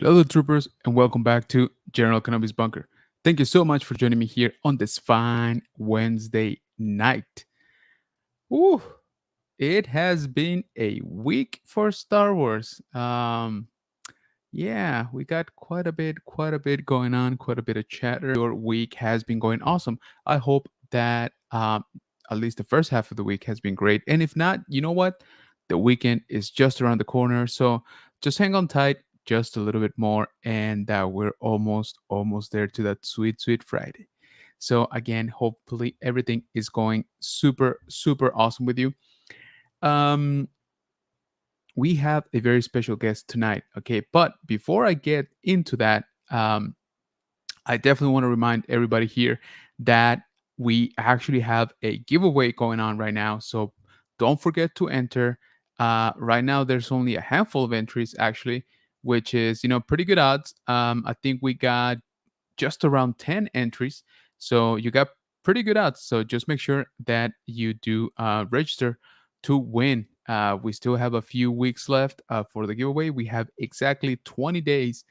Hello, troopers, and welcome back to General Kenobi's Bunker. Thank you so much for joining me here on this fine Wednesday night. Ooh, it has been a week for Star Wars. Yeah, we got quite a bit going on, quite a bit of chatter. Your week has been going awesome. I hope that at least the first half of the week has been great. And if not, you know what? The weekend is just around the corner, so just hang on tight, just a little bit more, and we're almost there to that sweet Friday. So again, hopefully everything is going super awesome with you. Um, we have a very special guest tonight. Okay, but before I get into that, I definitely want to remind everybody here that we actually have a giveaway going on right now. So don't forget to enter. Right now, there's only a handful of entries actually, which is pretty good odds. I think we got just around 10 entries, so you got pretty good odds. So just make sure that you do register to win. We still have a few weeks left for the giveaway. We have exactly 20 days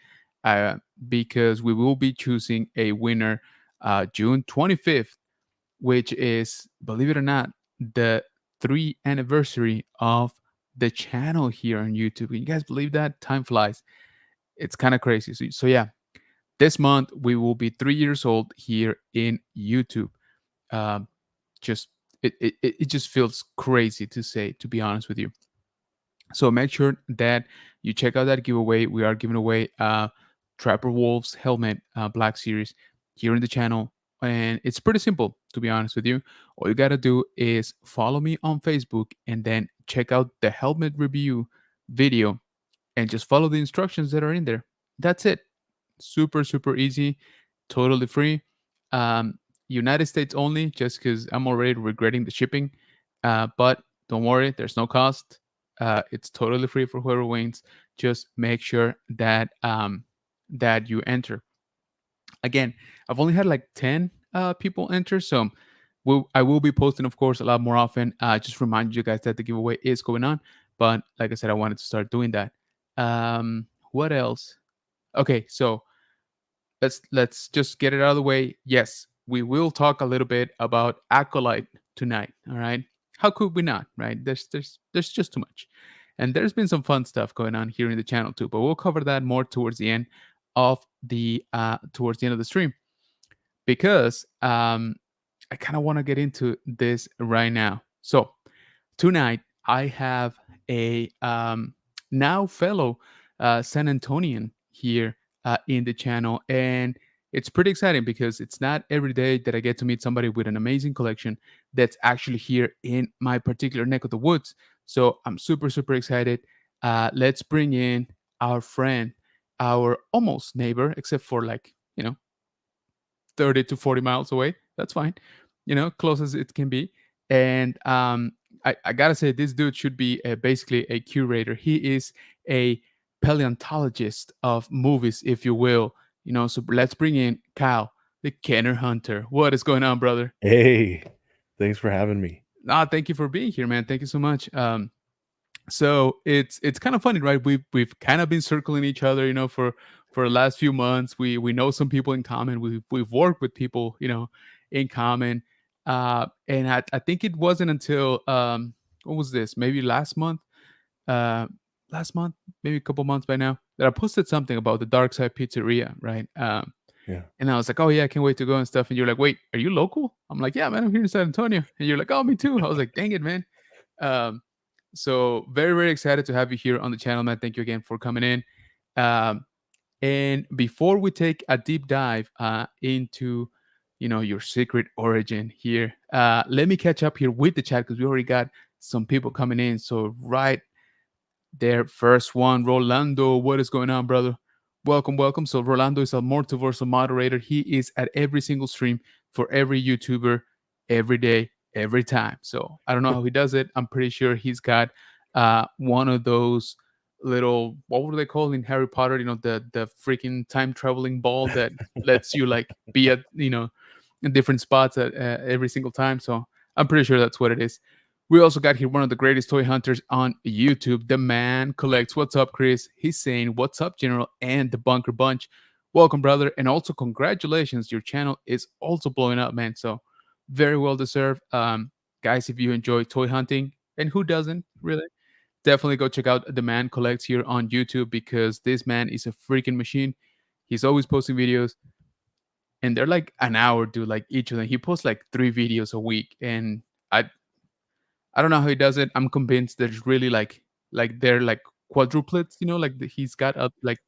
uh, because we will be choosing a winner June 25th, which is, believe it or not, the 3 anniversary of the channel here on YouTube. Can you guys believe that? Time flies. It's kind of crazy. So yeah, this month we will be 3 years old here in YouTube. Um, just it just feels crazy to say, to be honest with you. So make sure that you check out that giveaway. We are giving away Trapper Wolf's helmet Black Series here in the channel. And it's pretty simple, to be honest with you. All you got to do is follow me on Facebook and then check out the helmet review video and just follow the instructions that are in there. That's it. Super easy, totally free. Um, United States only, just because I'm already regretting the shipping. But don't worry, there's no cost. It's totally free for whoever wins. Just make sure that that you enter. Again, I've only had like 10 people enter, so I will be posting, of course, a lot more often. Just remind you guys that the giveaway is going on. But like I said, I wanted to start doing that. What else? Okay, so let's just get it out of the way. Yes, we will talk a little bit about Acolyte tonight. All right, how could we not? Right? There's just too much, and there's been some fun stuff going on here in the channel too. But we'll cover that more towards the end of the stream because I kind of want to get into this right now. So tonight I have a now fellow San Antonian here in the channel, and it's pretty exciting because it's not every day that I get to meet somebody with an amazing collection that's actually here in my particular neck of the woods. So I'm super excited. Let's bring in our friend, our almost neighbor, except for like 30 to 40 miles away. That's fine, close as it can be. And I gotta say, this dude should be basically a curator. He is a paleontologist of movies, if you will. So let's bring in Kyle, the Kenner Hunter. What is going on, brother? Hey, thanks for having me. Thank you for being here, man. Thank you so much. So it's kind of funny, right? We've kind of been circling each other, for the last few months. We know some people in common. We've worked with people, in common. And I think it wasn't until what was this? Maybe uh, last month, maybe a couple months by now, that I posted something about the Dark Side Pizzeria, right? Yeah. And I was like, oh yeah, I can't wait to go and stuff. And you're like, wait, are you local? I'm like, yeah, man, I'm here in San Antonio. And you're like, oh, me too. I was like, dang it, man. Um, so very excited to have you here on the channel, man. Thank you again for coming in. Um, and before we take a deep dive into your secret origin here, let me catch up here with the chat because we already got some people coming in. So right there, first one, Rolando. What is going on, brother? Welcome. So Rolando is a multiversal moderator. He is at every single stream for every YouTuber, every day, every time. So I don't know how he does it. I'm pretty sure he's got one of those little, what were they called in Harry Potter? The freaking time traveling ball that lets you like be at in different spots at every single time. So I'm pretty sure that's what it is. We also got here one of the greatest toy hunters on YouTube. The man collects. What's up, Chris? He's saying, "What's up, General?" and the Bunker Bunch. Welcome, brother, and also congratulations. Your channel is also blowing up, man. So very well deserved. Guys, if you enjoy toy hunting, and who doesn't really, definitely go check out the man collects here on YouTube because this man is a freaking machine. He's always posting videos, and they're like an hour, dude. Like each of them, he posts like 3 videos a week, and I I don't know how he does it. I'm convinced there's really like they're like quadruplets, like he's got like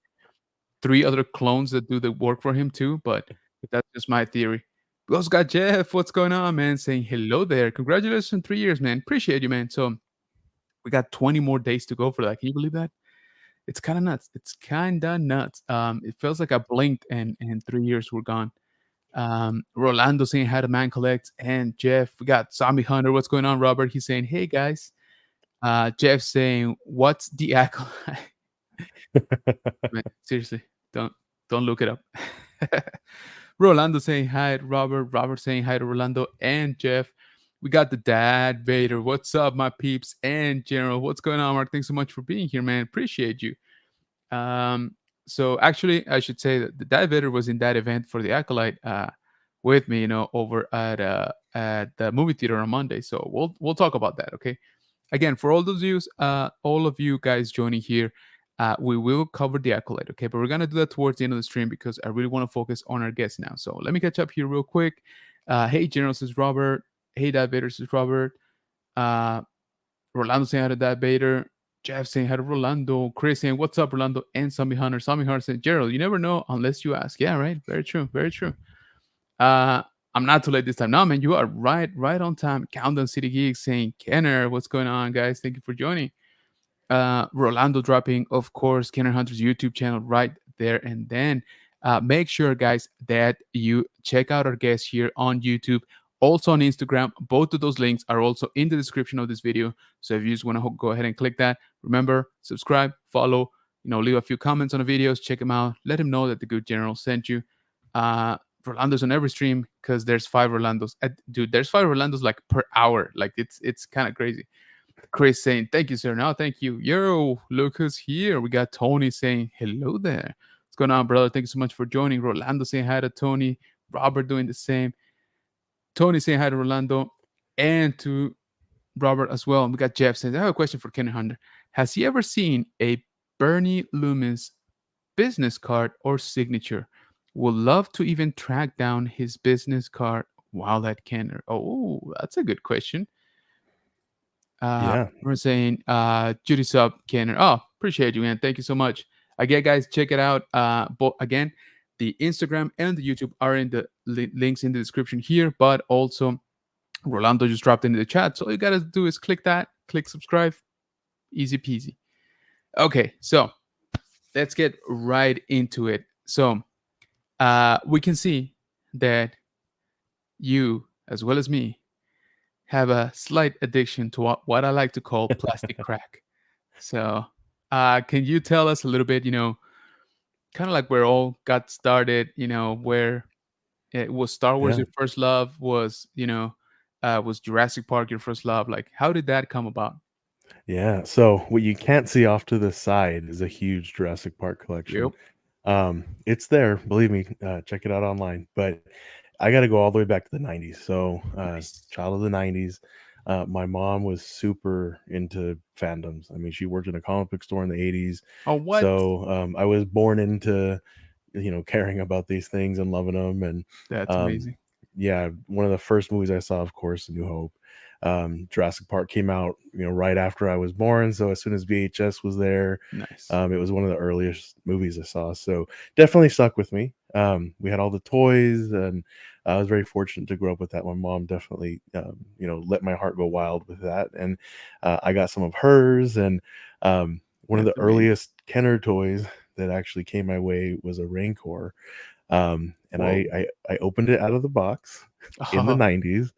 three other clones that do the work for him too. But that's just my theory. We also got Jeff. What's going on, man? Saying hello there. Congratulations on 3 years, man. Appreciate you, man. So we got 20 more days to go for that. Can you believe that? It's kind of nuts. It's kind of nuts. It feels like I blinked and 3 years were gone. Rolando saying hi to Man Collects and Jeff. We got Zombie Hunter. What's going on, Robert? He's saying, hey guys. Jeff saying, what's the acolyte? Man, seriously, don't look it up. Rolando saying hi to Robert. Robert saying hi to Rolando and Jeff. We got the dad Vader. What's up, my peeps? And General, what's going on, Mark? Thanks so much for being here, man. Appreciate you. Um, so actually, I should say that the dad Vader was in that event for the acolyte with me, over at the movie theater on Monday. So we'll talk about that, okay? Again, for all of you guys joining here, we will cover the acolyte, okay? But we're gonna do that towards the end of the stream because I really want to focus on our guests now. So let me catch up here real quick. Hey, General says Robert. Hey, Dad Vader says Robert. Uh, Rolando saying hi to Dad Vader. Jeff saying hi to Rolando. Chris saying what's up, Rolando, and Zombie Hunter. Zombie Hunter saying Gerald, you never know unless you ask. Yeah, right. Very true. Very true. Uh, I'm not too late this time. No, man, you are right on time. Countdown City Geeks saying, Kenner, what's going on, guys? Thank you for joining. Rolando dropping, of course, Kenner Hunter's YouTube channel right there. And then make sure, guys, that you check out our guests here on YouTube, also on Instagram. Both of those links are also in the description of this video. So if you just want to go ahead and click that, remember, subscribe, follow, leave a few comments on the videos, check them out. Let him know that the good general sent you. Rolando's on every stream because there's 5 Rolandos. Dude, there's 5 Rolandos like per hour. Like it's kind of crazy. Chris saying, thank you, sir. No, thank you. Yo, look who's here. We got Tony saying, hello there. What's going on, brother? Thank you so much for joining. Rolando saying hi to Tony. Robert doing the same. Tony saying hi to Rolando and to Robert as well. And we got Jeff saying, I have a question for Kenny Hunter. Has he ever seen a Bernie Loomis business card or signature? Would love to even track down his business card while at Kenner. Oh, that's a good question. Yeah. We're saying Judy Sub Kenner. Oh, appreciate you, man. Thank you so much. Again, guys, check it out. Again, the Instagram and the YouTube are in the links in the description here, but also Rolando just dropped into the chat. So all you gotta do is click that, click subscribe. Easy peasy. Okay, so let's get right into it. So we can see that you, as well as me, have a slight addiction to what I like to call plastic crack. So can you tell us a little bit, kind of like where all got started, where it was Star Wars Yeah. your first love, was Jurassic Park your first love? Like, how did that come about? Yeah. So what you can't see off to the side is a huge Jurassic Park collection. Yep. It's there, believe me. Check it out online. But I got to go all the way back to the 90s. So, Nice. child of the 90s. My mom was super into fandoms. I mean, she worked in a comic book store in the 80s. Oh, what? So, I was born into, caring about these things and loving them. And, That's um, amazing. yeah, one of the first movies I saw, of course, A New Hope. Jurassic Park came out, right after I was born. So as soon as VHS was there, Nice. it was one of the earliest movies I saw. So definitely stuck with me. We had all the toys, and I was very fortunate to grow up with that. My mom definitely, let my heart go wild with that, and I got some of hers. And one of That's the amazing. earliest Kenner toys that actually came my way was a Rancor. And Whoa. I opened it out of the box in the Oh, 90s.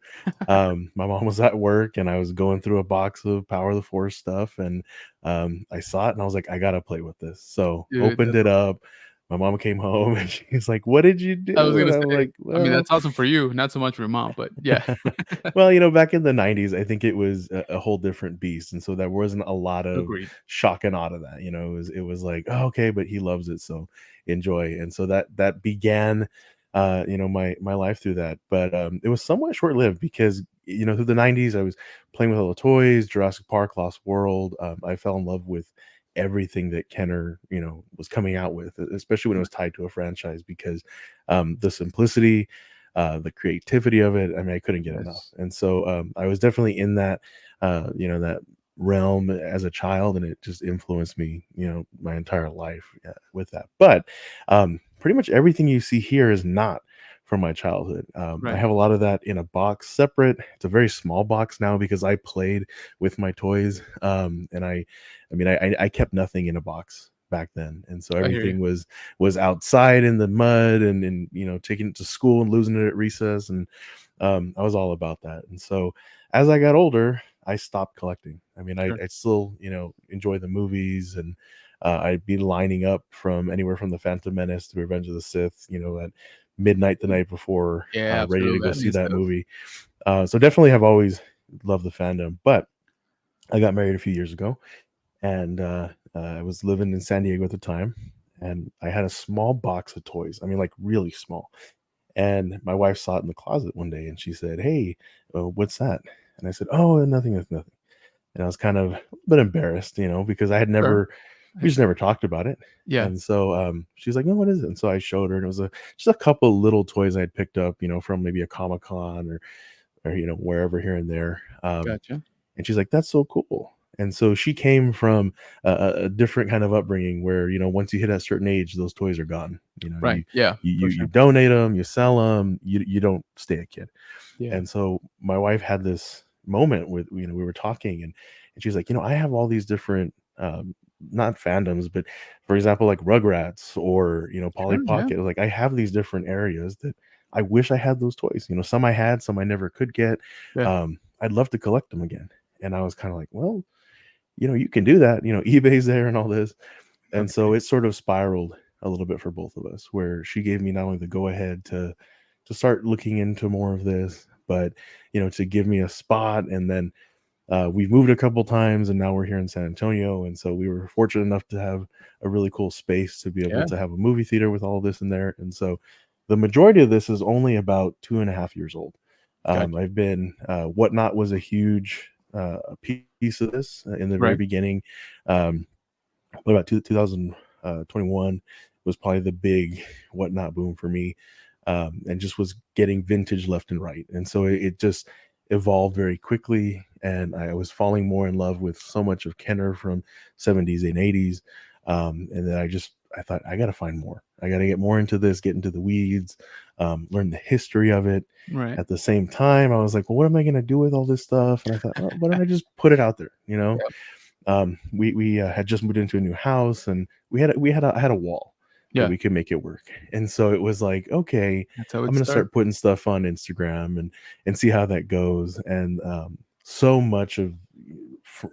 My mom was at work, and I was going through a box of Power of the Force stuff, and I saw it, and I was like, I gotta play with this. So dude, opened that's it awesome. up, my mom came home and she's like, "What did you I was do?" And gonna I'm say, like, I mean, "Well." that's awesome for you, not so much for your mom, but yeah. Well, back in the '90s, I think it was a whole different beast, and so there wasn't a lot of Agreed. shock and awe to that, it was like, "Oh, okay, but he loves it, so enjoy," and so that began, my life through that, but, it was somewhat short-lived because, through the '90s, I was playing with all the toys, Jurassic Park, Lost World, I fell in love with everything that Kenner, was coming out with, especially when it was tied to a franchise because, the simplicity, the creativity of it. I mean, I couldn't get enough. Yes. And so I was definitely in that realm as a child, and it just influenced me, my entire life with that. But pretty much everything you see here is not from my childhood. I Right. have a lot of that in a box separate. It's a very small box now because I played with my toys, and I kept nothing in a box back then, and so I hear you. everything was outside in the mud and taking it to school and losing it at recess, and I was all about that. And so as I got older, I stopped collecting. I mean, I, Sure. I still enjoy the movies, and I'd be lining up from anywhere from the Phantom Menace to Revenge of the Sith, at midnight the night before, Yeah, ready to absolutely. go I see miss that those. movie. So definitely have always loved the fandom, but I got married a few years ago, and I was living in San Diego at the time, and I had a small box of toys. I mean, like really small. And my wife saw it in the closet one day, and she said, "Hey, what's that?" And I said, "Oh, nothing. It's nothing." And I was kind of a bit embarrassed, because I had Sure. never, we just never talked about it. Yeah. And so she's like, "No, what is it?" And so I showed her, and it was just a couple little toys I had picked up, from maybe a Comic Con or wherever here and there. Gotcha. And she's like, "That's so cool." And so she came from a different kind of upbringing where, once you hit a certain age, those toys are gone. Right. Yeah, for You sure. donate them, you sell them, you don't stay a kid. Yeah. And so my wife had this moment with, we were talking, and she's like, "I have all these different, not fandoms, but for example, like Rugrats or, Polly Sure. Yeah. Pocket. Like I have these different areas that I wish I had those toys. Some I had, some I never could get. Yeah. I'd love to collect them again." And I was kind of like, "Well, you can do that. eBay's there and all this." And so Okay. it sort of spiraled a little bit for both of us, where she gave me not only the go ahead to start looking into more of this, but to give me a spot. And then we've moved a couple times, and now we're here in San Antonio. And so we were fortunate enough to have a really cool space to be able Yeah. to have a movie theater with all of this in there. And so the majority of this is only about 2.5 years old. Gotcha. I've been Whatnot was a huge piece of this in the very Right. beginning. What about 2021 was probably the big Whatnot boom for me, and just was getting vintage left and right. And so it just evolved very quickly, and I was falling more in love with so much of Kenner from '70s and '80s, and then I thought I got to find more. I got to get more into this, get into the weeds, learn the history of it. Right. At the same time, I was like, well, what am I going to do with all this stuff? And I thought, well, why don't I just put it out there? Yeah. We had just moved into a new house, and I had a wall that Yeah. we could make it work. And so it was like, okay, That's how I'm it gonna starts. start putting stuff on Instagram and see how that goes. And so much of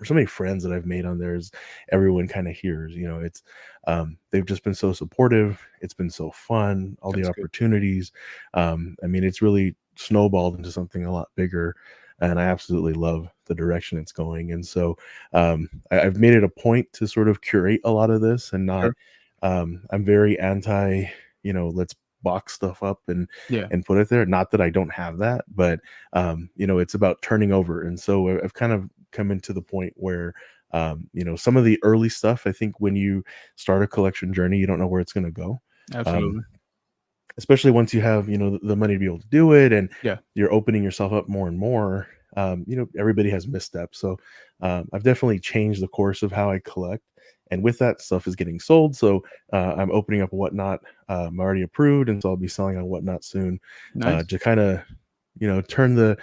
so many friends that I've made on there is everyone kind of hears, it's they've just been so supportive. It's been so fun, all the That's good. opportunities. I mean, it's really snowballed into something a lot bigger, and I absolutely love the direction it's going. And so I've made it a point to sort of curate a lot of this and not. Sure. I'm very anti, let's box stuff up Yeah. and put it there. Not that I don't have that, but it's about turning over. And so I've kind of come into the point where some of the early stuff. I think when you start a collection journey, you don't know where it's going to go. Um, Absolutely. Especially once you have the money to be able to do it, and Yeah. you're opening yourself up more and more. Everybody has missteps, so I've definitely changed the course of how I collect, and with that, stuff is getting sold. So I'm opening up Whatnot. I'm already approved, and so I'll be selling on Whatnot soon, Nice. to kind of turn the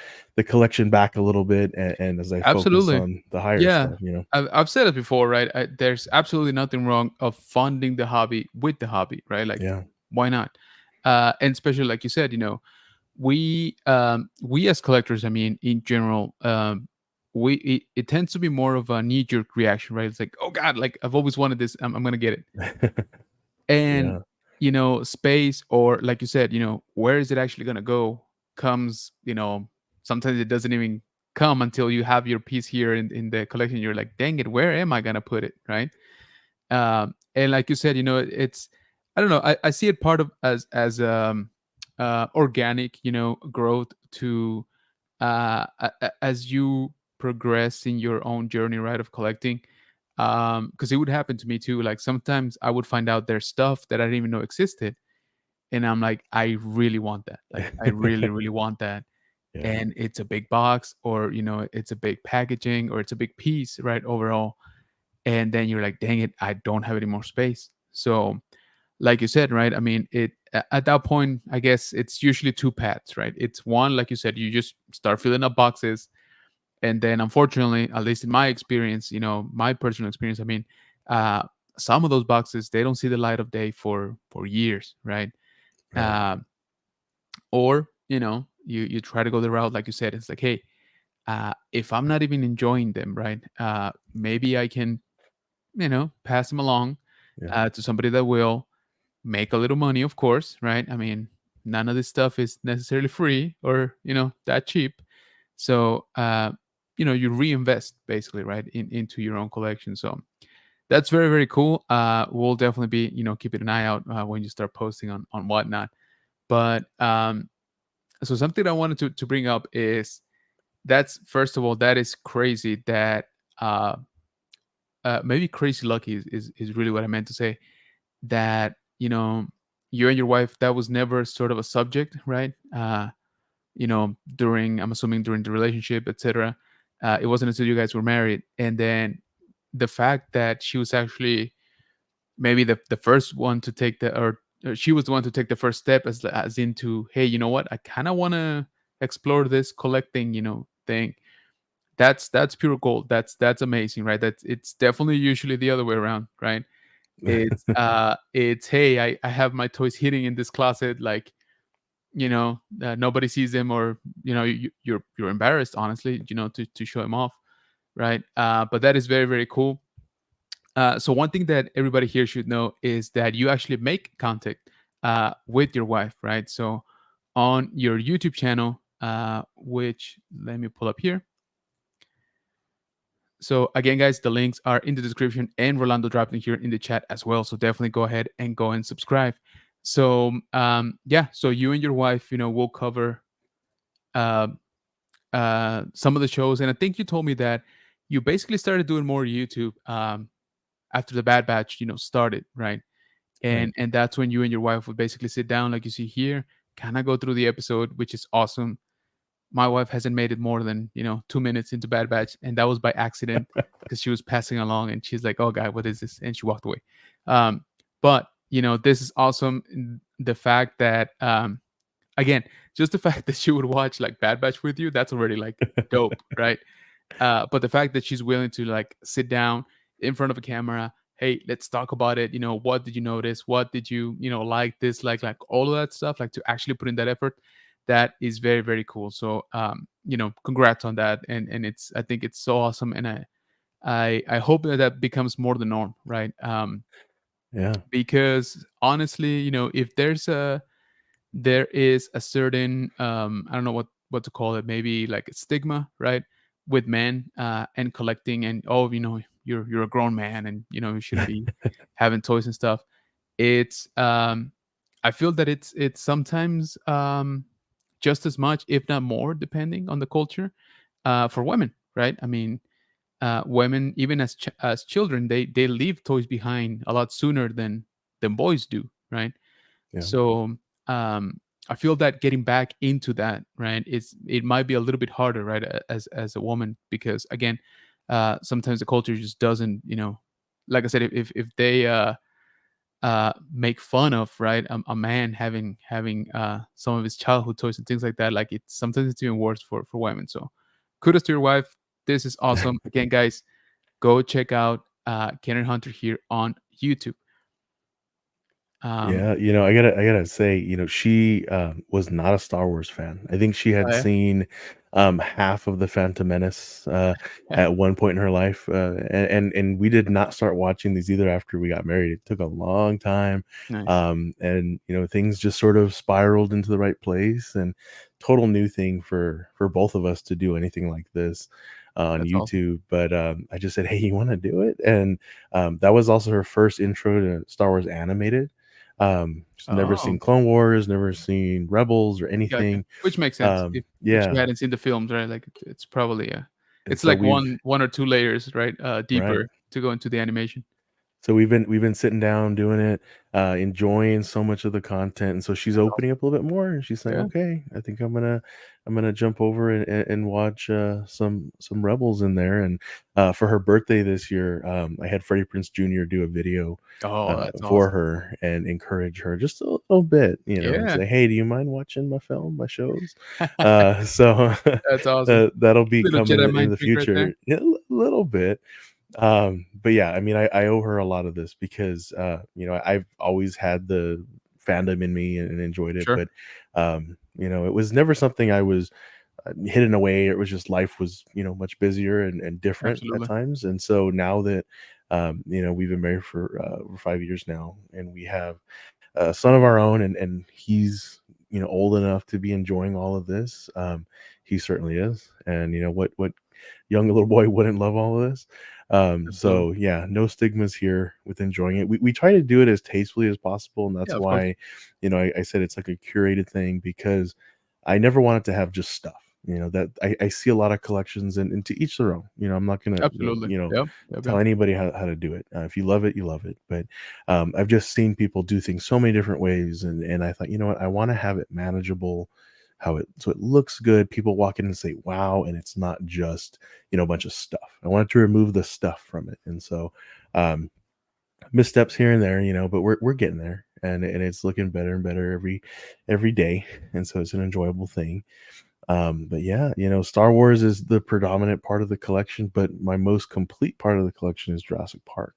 collection back a little bit, and as I focus Absolutely. on the higher Yeah. stuff. I've said it before, right? There's absolutely nothing wrong of funding the hobby with the hobby, right? Like, Yeah. why not? And especially like you said, we as collectors, I mean, in general, it tends to be more of a knee-jerk reaction, right? It's like, oh God, like I've always wanted this, I'm gonna get it. And Yeah. space, or like you said, where is it actually going to go, comes, sometimes it doesn't even come until you have your piece here in the collection. You're like, dang it, where am I going to put it, right? And like you said, it's, I don't know, I see it part of as organic, growth to as you progress in your own journey, right, of collecting. Because it would happen to me too. Like sometimes I would find out there's stuff that I didn't even know existed, and I'm like, I really want that. Like I really, really want that. Yeah. And it's a big box, or it's a big packaging, or it's a big piece, right? Overall, and then you're like, dang it, I don't have any more space. So, like you said, right? I mean, at that point, I guess it's usually two paths, right? It's one, like you said, you just start filling up boxes, and then unfortunately, at least in my experience, my personal experience, I mean, uh some of those boxes, they don't see the light of day for years, right? Right. uh, or you try to go the route, like you said, it's like, hey, if I'm not even enjoying them, right, maybe I can pass them along Yeah. to somebody that will make a little money, of course, right? I mean, none of this stuff is necessarily free or that cheap. So you reinvest basically, right, into your own collection. So that's very, very cool. We'll definitely be keeping an eye out when you start posting on whatnot. But so something I wanted to bring up is, that's, first of all, that is crazy that uh maybe crazy lucky is really what I meant to say, that you and your wife, that was never sort of a subject, right? During, I'm assuming, during the relationship, etc. It wasn't until you guys were married, and then the fact that she was actually maybe the first one to take or she was the one to take the first step, as into, hey, you know what, I kind of want to explore this collecting thing. That's pure gold. That's amazing, right? That's, it's definitely usually the other way around, right? It's, hey, I have my toys hidden in this closet, like, nobody sees them, or you're embarrassed, honestly, to show them off, right? But that is very, very cool. So one thing that everybody here should know is that you actually make contact with your wife, right? So on your YouTube channel, which, let me pull up here. So again, guys, the links are in the description, and Rolando dropped them here in the chat as well. So definitely go ahead and go and subscribe. So yeah, so you and your wife, will cover uh, some of the shows, and I think you told me that you basically started doing more YouTube after the Bad Batch, started, right? Right. And that's when you and your wife would basically sit down, like you see here, kind of go through the episode, which is awesome. My wife hasn't made it more than 2 minutes into Bad Batch, and that was by accident, because she was passing along and she's like, "Oh God, what is this?" and she walked away. But this is awesome. The fact that again, just the fact that she would watch like Bad Batch with you, that's already like dope, right? But the fact that she's willing to like sit down in front of a camera, hey, let's talk about it. What did you notice? What did you like, this, like all of that stuff, like to actually put in that effort, that is very, very cool. So congrats on that. And it's, I think it's so awesome, and I hope that that becomes more the norm, right? Yeah. Because honestly, if there is a certain I don't know what to call it, maybe like a stigma, right, with men and collecting, and, oh, you're a grown man, and you shouldn't be having toys and stuff. It's I feel that it's sometimes just as much, if not more, depending on the culture, for women, right? I mean, women, even as children, they leave toys behind a lot sooner than boys do, right? Yeah. So I feel that getting back into that, right, it might be a little bit harder, right, as a woman, because again, sometimes the culture just doesn't, like I said, if they make fun of, right, a man having some of his childhood toys and things like that, like it's sometimes it's even worse for women. So kudos to your wife. This is awesome. Again, guys, go check out Karen Hunter here on YouTube. Um, Yeah, I gotta say, she was not a Star Wars fan. I think she oh, had yeah? seen half of the Phantom Menace at one point in her life, and we did not start watching these either after we got married. It took a long time, Nice. and things just sort of spiraled into the right place, and total new thing for both of us to do anything like this on That's awesome. YouTube. But I just said, "Hey, you want to do it?" And that was also her first intro to Star Wars animated. She's never Oh, seen Clone Wars, never seen Rebels or gotcha. anything. Which makes sense if you Yeah, hadn't seen the films, right? Like it's probably and it's so like we've one or two layers, right? right. Deeper to go into the animation. So we've been sitting down doing it, enjoying so much of the content, and so she's That's awesome. opening up a little bit more, and she's saying, Yeah. "Okay, I think I'm gonna jump over and watch some Rebels in there." And for her birthday this year, I had Freddie Prince Jr. do a video Oh, that's for awesome. her and encourage her just a little bit, and Yeah. say, "Hey, do you mind watching my shows?" So That's awesome. that'll be Little coming Jedi in mind the trick right there. future, yeah, a little bit. But yeah, I mean, I owe her a lot of this because I've always had the fandom in me and enjoyed it, Sure. but it was never something I was hidden away. It was just life was much busier and different at Absolutely. times, and so now that we've been married for 5 years now, and we have a son of our own, and he's old enough to be enjoying all of this. He certainly is, and what young little boy wouldn't love all of this. Absolutely. So yeah, no stigmas here with enjoying it. We try to do it as tastefully as possible, and Yeah, that's of course. why I said it's like a curated thing because I never wanted to have just stuff. That I see a lot of collections, and to each their own. I'm not gonna Absolutely. Yep. Yep. tell Yep. anybody how to do it. If you love it, you love it. But I've just seen people do things so many different ways, and I thought, what, I want to have it manageable, so it looks good. People walk in and say, "Wow," and it's not just a bunch of stuff. I wanted to remove the stuff from it, and so um, missteps here and there, but we're getting there, and it's looking better and better every day, and so it's an enjoyable thing. But yeah, Star Wars is the predominant part of the collection, but my most complete part of the collection is Jurassic Park.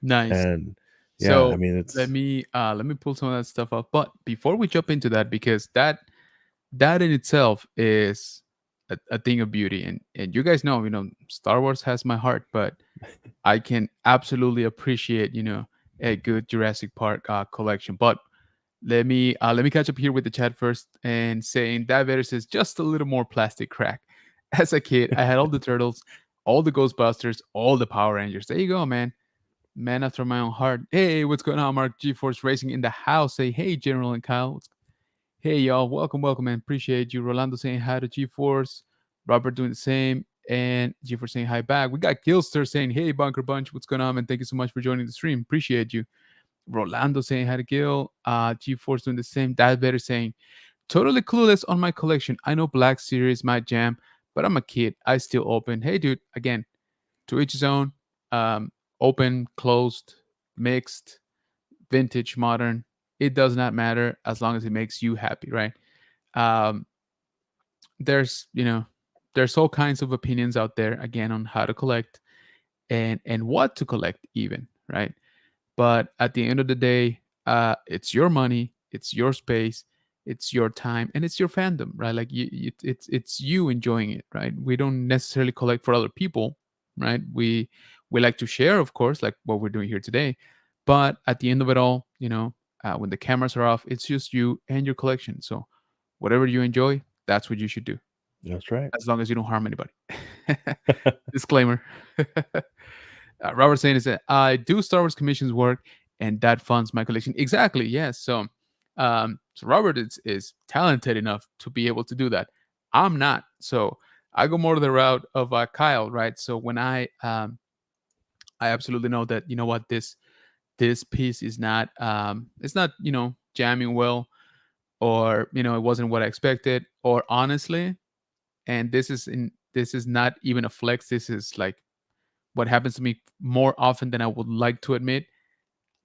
Nice. And yeah, I So mean, let me pull some of that stuff up. But before we jump into that, because that in itself is a thing of beauty, and you guys know, Star Wars has my heart, but I can absolutely appreciate, a good Jurassic Park collection. But let me catch up here with the chat first and saying that Vader says just a little more plastic crack. As a kid, I had all the turtles, all the Ghostbusters, all the Power Rangers. There you go, man. Man after my own heart. Hey, what's going on, Mark? GeForce Racing in the house. Say hey, General and Kyle. Hey, y'all. Welcome, welcome, man. Appreciate you. Rolando saying hi to GeForce. Robert doing the same. And GeForce saying hi back. We got Gilster saying, hey, Bunker Bunch. What's going on, man? Thank you so much for joining the stream. Appreciate you. Rolando saying hi to Gil. GeForce doing the same. That better saying, totally clueless on my collection. I know Black Series my jam, but I'm a kid. I still open. Hey, dude. Again, to each his own. Um, Open, closed, mixed, vintage, modern. It does not matter as long as it makes you happy, right? Um, there's there's all kinds of opinions out there again on how to collect and what to collect even, right? But at the end of the day, it's your money, it's your space, it's your time, and it's your fandom, right? Like it's you enjoying it, right? We don't necessarily collect for other people, right? We like to share, of course, like what we're doing here today. But at the end of it all, when the cameras are off, it's just you and your collection. So whatever you enjoy, that's what you should do, that's right. as long as you don't harm anybody. Disclaimer. Robert saying is that I do Star Wars commissions work, and that funds my collection. Exactly. Yes. So Robert is talented enough to be able to do that. I'm not. So I go more to the route of Kyle, right? So when I absolutely know that what this piece is not it's not jamming well, or it wasn't what I expected, or honestly, and this is not even a flex. This is like what happens to me more often than I would like to admit.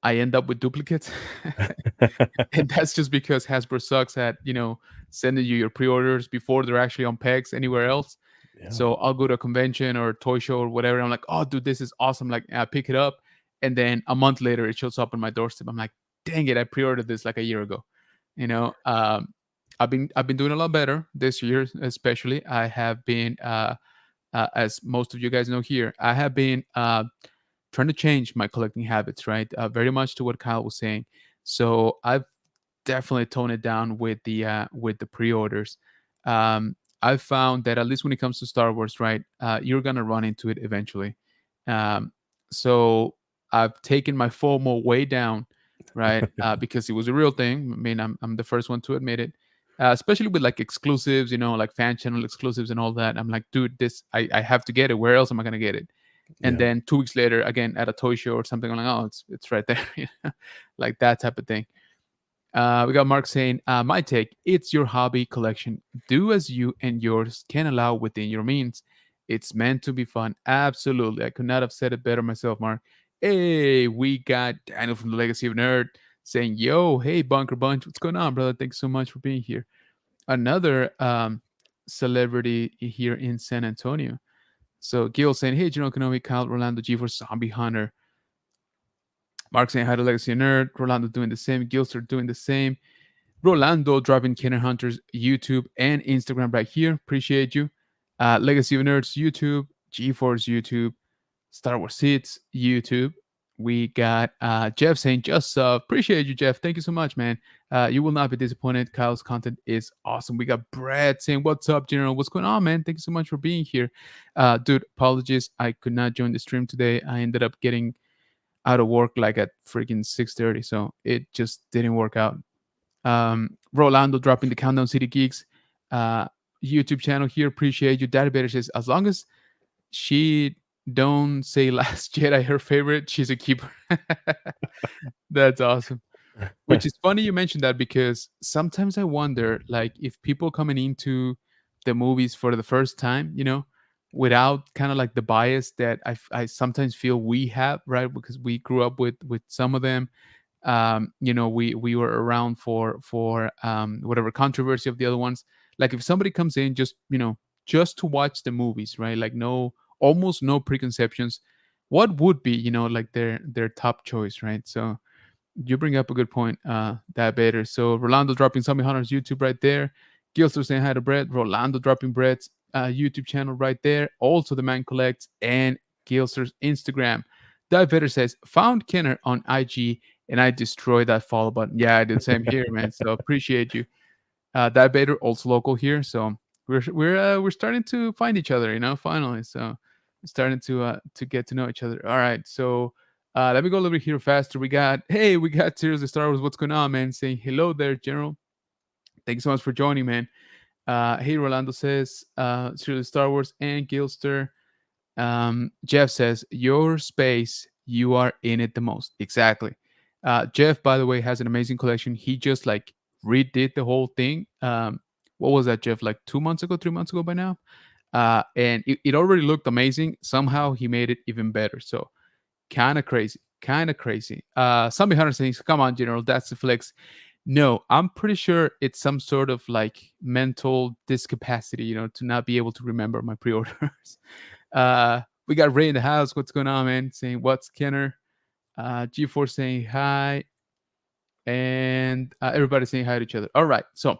I end up with duplicates. And that's just because Hasbro sucks at, sending you your pre-orders before they're actually on pegs anywhere else. Yeah. So I'll go to a convention or a toy show or whatever. I'm like, oh, dude, this is awesome. Like, I pick it up. And then a month later, it shows up on my doorstep. I'm like, dang it, I pre ordered this like a year ago. You know, um, I've been doing a lot better this year, especially. I have been, as most of you guys know here, I have been trying to change my collecting habits, right? Very much to what Kyle was saying. So I've definitely toned it down with the pre-orders. I've found that at least when it comes to Star Wars, right, you're gonna run into it eventually. Um, so I've taken my FOMO way down, right, because it was a real thing. I mean, I'm the first one to admit it. Especially with like exclusives, like fan channel exclusives and all that. I'm like, dude, this I have to get it. Where else am I gonna get it? And Yeah. then 2 weeks later, again at a toy show or something, I'm like, oh, it's right there, like that type of thing. We got Mark saying, my take, it's your hobby collection. Do as you and yours can allow within your means. It's meant to be fun. Absolutely. I could not have said it better myself, Mark. Hey, we got Daniel from the Legacy of Nerd saying, yo, hey, Bunker Bunch. What's going on, brother? Thanks so much for being here. Another celebrity here in San Antonio. So Gil saying, hey, General Kenobi, Kyle, Rolando, GeForce Zombie Hunter. Mark saying hi to Legacy of Nerd. Rolando doing the same. Gilster doing the same. Rolando dropping Kenner Hunter's YouTube and Instagram right here. Appreciate you. Legacy of Nerds YouTube, GeForce YouTube, Star Wars Seeds YouTube. We got Jeff saying just appreciate you, Jeff. Thank you so much, man. You will not be disappointed. Kyle's content is awesome. We got Brad saying, what's up, General? What's going on, man? Thank you so much for being here. Dude, apologies. I could not join the stream today. I ended up getting out of work like at freaking 6:30. So it just didn't work out. Rolando dropping the Countdown City Geeks YouTube channel here. Appreciate you. Daddy Better says, as long as she don't say Last Jedi her favorite, she's a keeper. That's awesome. Which is funny you mentioned that because sometimes I wonder, like, if people coming into the movies for the first time, without kind of like the bias that I sometimes feel we have, right? Because we grew up with some of them. We were around for whatever controversy of the other ones. Like if somebody comes in just to watch the movies, right? Like almost no preconceptions. What would be like their top choice, right? So you bring up a good point, that better. So Rolando dropping Zombie Hunters YouTube right there. Gilster saying hi to Brett. Rolando dropping Brett's YouTube channel right there. Also the man collects and Gilster's Instagram. That better says found Kenner on IG and I destroyed that follow button. Yeah, I did the same here, man. So appreciate you. That Bader also local here, so we're starting to find each other, finally. So we're starting to get to know each other. All right, so let me go a little bit here faster. We got seriously Star Wars. What's going on, man? Saying hello there, General. Thanks so much for joining, man. Hey, Rolando says seriously Star Wars and Gilster. Jeff says your space, you are in it the most. Exactly. Jeff, by the way, has an amazing collection. He just like redid the whole thing. What was that, Jeff? Like 2 months ago, 3 months ago by now. And it already looked amazing. Somehow he made it even better. So kind of crazy. Kind of crazy. Zombie Hunter saying, come on, General, that's the flex. No, I'm pretty sure it's some sort of like mental discapacity, to not be able to remember my pre-orders. We got Ray in the house. What's going on, man? Saying, what's Kenner? G4 saying hi. And everybody saying hi to each other. All right. So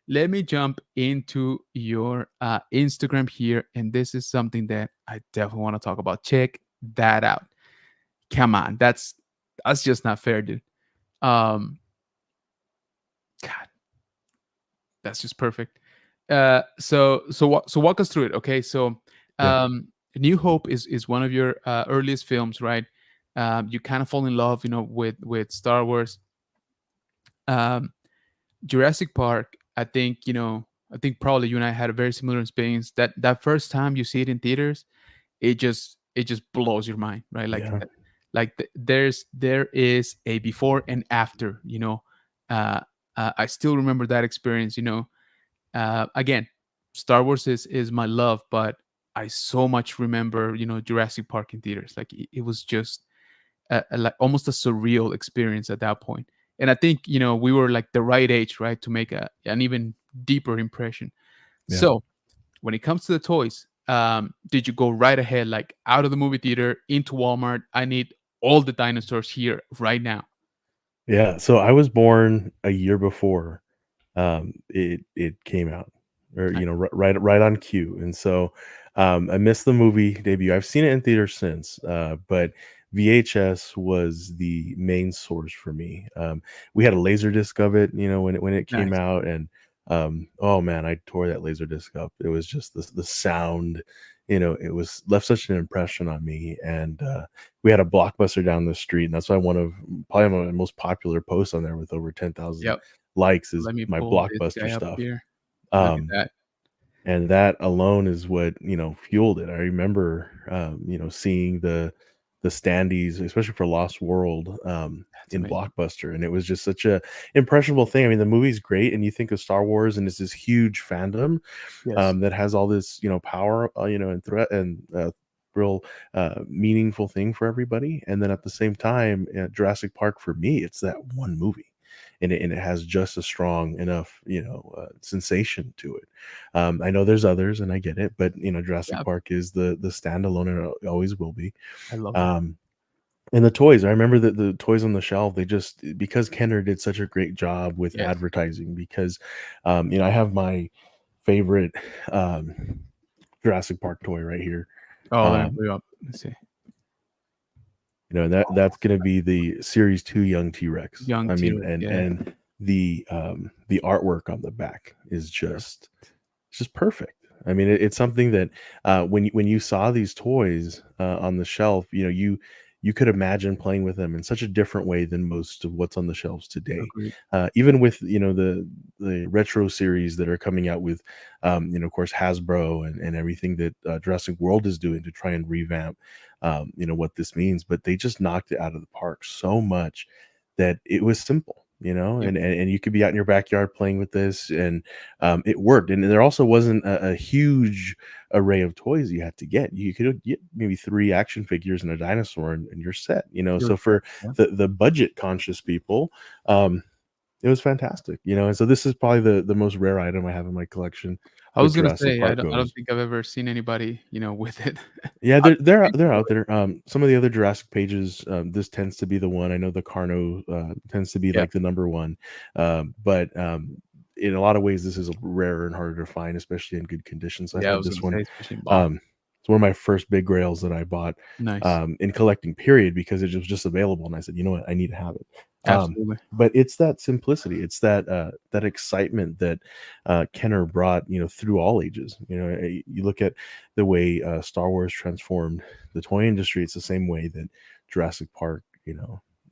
let me jump into your Instagram here. And this is something that I definitely want to talk about. Check that out. Come on. That's just not fair, dude. God, that's just perfect. So walk us through it. Okay. So Yeah. New Hope is one of your earliest films, right? You kind of fall in love, with Star Wars. Jurassic Park, I think probably you and I had a very similar experience. That first time you see it in theaters, it just blows your mind, right? Yeah. There is a before and after. Uh, I still remember that experience. Again, Star Wars is my love, but I so much remember Jurassic Park in theaters. Like it was just like almost a surreal experience at that point. And I think we were like the right age, right, to make an even deeper impression. Yeah. So when it comes to the toys, did you go right ahead, like out of the movie theater into Walmart? I need all the dinosaurs here right now. Yeah. So I was born a year before it came out, or Nice. right on cue. And so I missed the movie debut. I've seen it in theater since, but VHS was the main source for me. We had a laser disc of it, when it came Nice. out, and oh man, I tore that laser disc up. It was just the sound, it was left such an impression on me. And we had a Blockbuster down the street, and that's why one of probably one of my most popular posts on there with over 10,000 Yep. likes is Let me my pull this Blockbuster guy up stuff. here. Look at Um, that. and that alone is what, fueled it. I remember, seeing the standees, especially for Lost World, That's in amazing. Blockbuster, and it was just such a impressionable thing. I mean, the movie's great, and you think of Star Wars, and it's this huge fandom, Yes. that has all this, power, and threat, and real meaningful thing for everybody. And then at the same time, Jurassic Park for me, it's that one movie, and it has just a strong enough, sensation to it. I know there's others, and I get it, but Jurassic Yeah, Park is the standalone, and it always will be. I love that. Um, and the toys, I remember that the toys on the shelf, they just, because Kenner did such a great job with Yes. advertising, because I have my favorite um, Jurassic Park toy right here. Oh, let me Um, pull you up. Let's see. that's gonna be the Series 2 young T-Rex. Young I mean, T-Rex, yeah. and the artwork on the back is Sure. just, it's just perfect. I mean, it's something that, when you saw these toys, on the shelf, you could imagine playing with them in such a different way than most of what's on the shelves today. Agreed. Even with, the retro series that are coming out with, of course, Hasbro, and everything that, Jurassic World is doing to try and revamp, what this means. But they just knocked it out of the park so much that it was simple, Yep. and you could be out in your backyard playing with this, and it worked. And there also wasn't a huge array of toys you had to get. You could get maybe 3 action figures and a dinosaur, and you're set. You're So set. for Yeah. the budget conscious people, um, it was fantastic. And so this is probably the most rare item I have in my collection I with was gonna Jurassic say, Park I don't goes. think I've ever seen anybody, with it. Yeah, I've they're enjoy out there. Some of the other Jurassic pages, this tends to be the one. I know the Carno, tends to be Yeah. like the number one, but in a lot of ways, this is rarer and harder to find, especially in good condition. So I Yeah, I had was this gonna one. say, especially in box. Um, it's one of my first big grails that I bought, Nice. in collecting period, because it was just available, and I said, you know what, I need to have it. Absolutely. But it's that simplicity, it's that excitement that Kenner brought, through all ages. You look at the way Star Wars transformed the toy industry. It's the same way that Jurassic Park,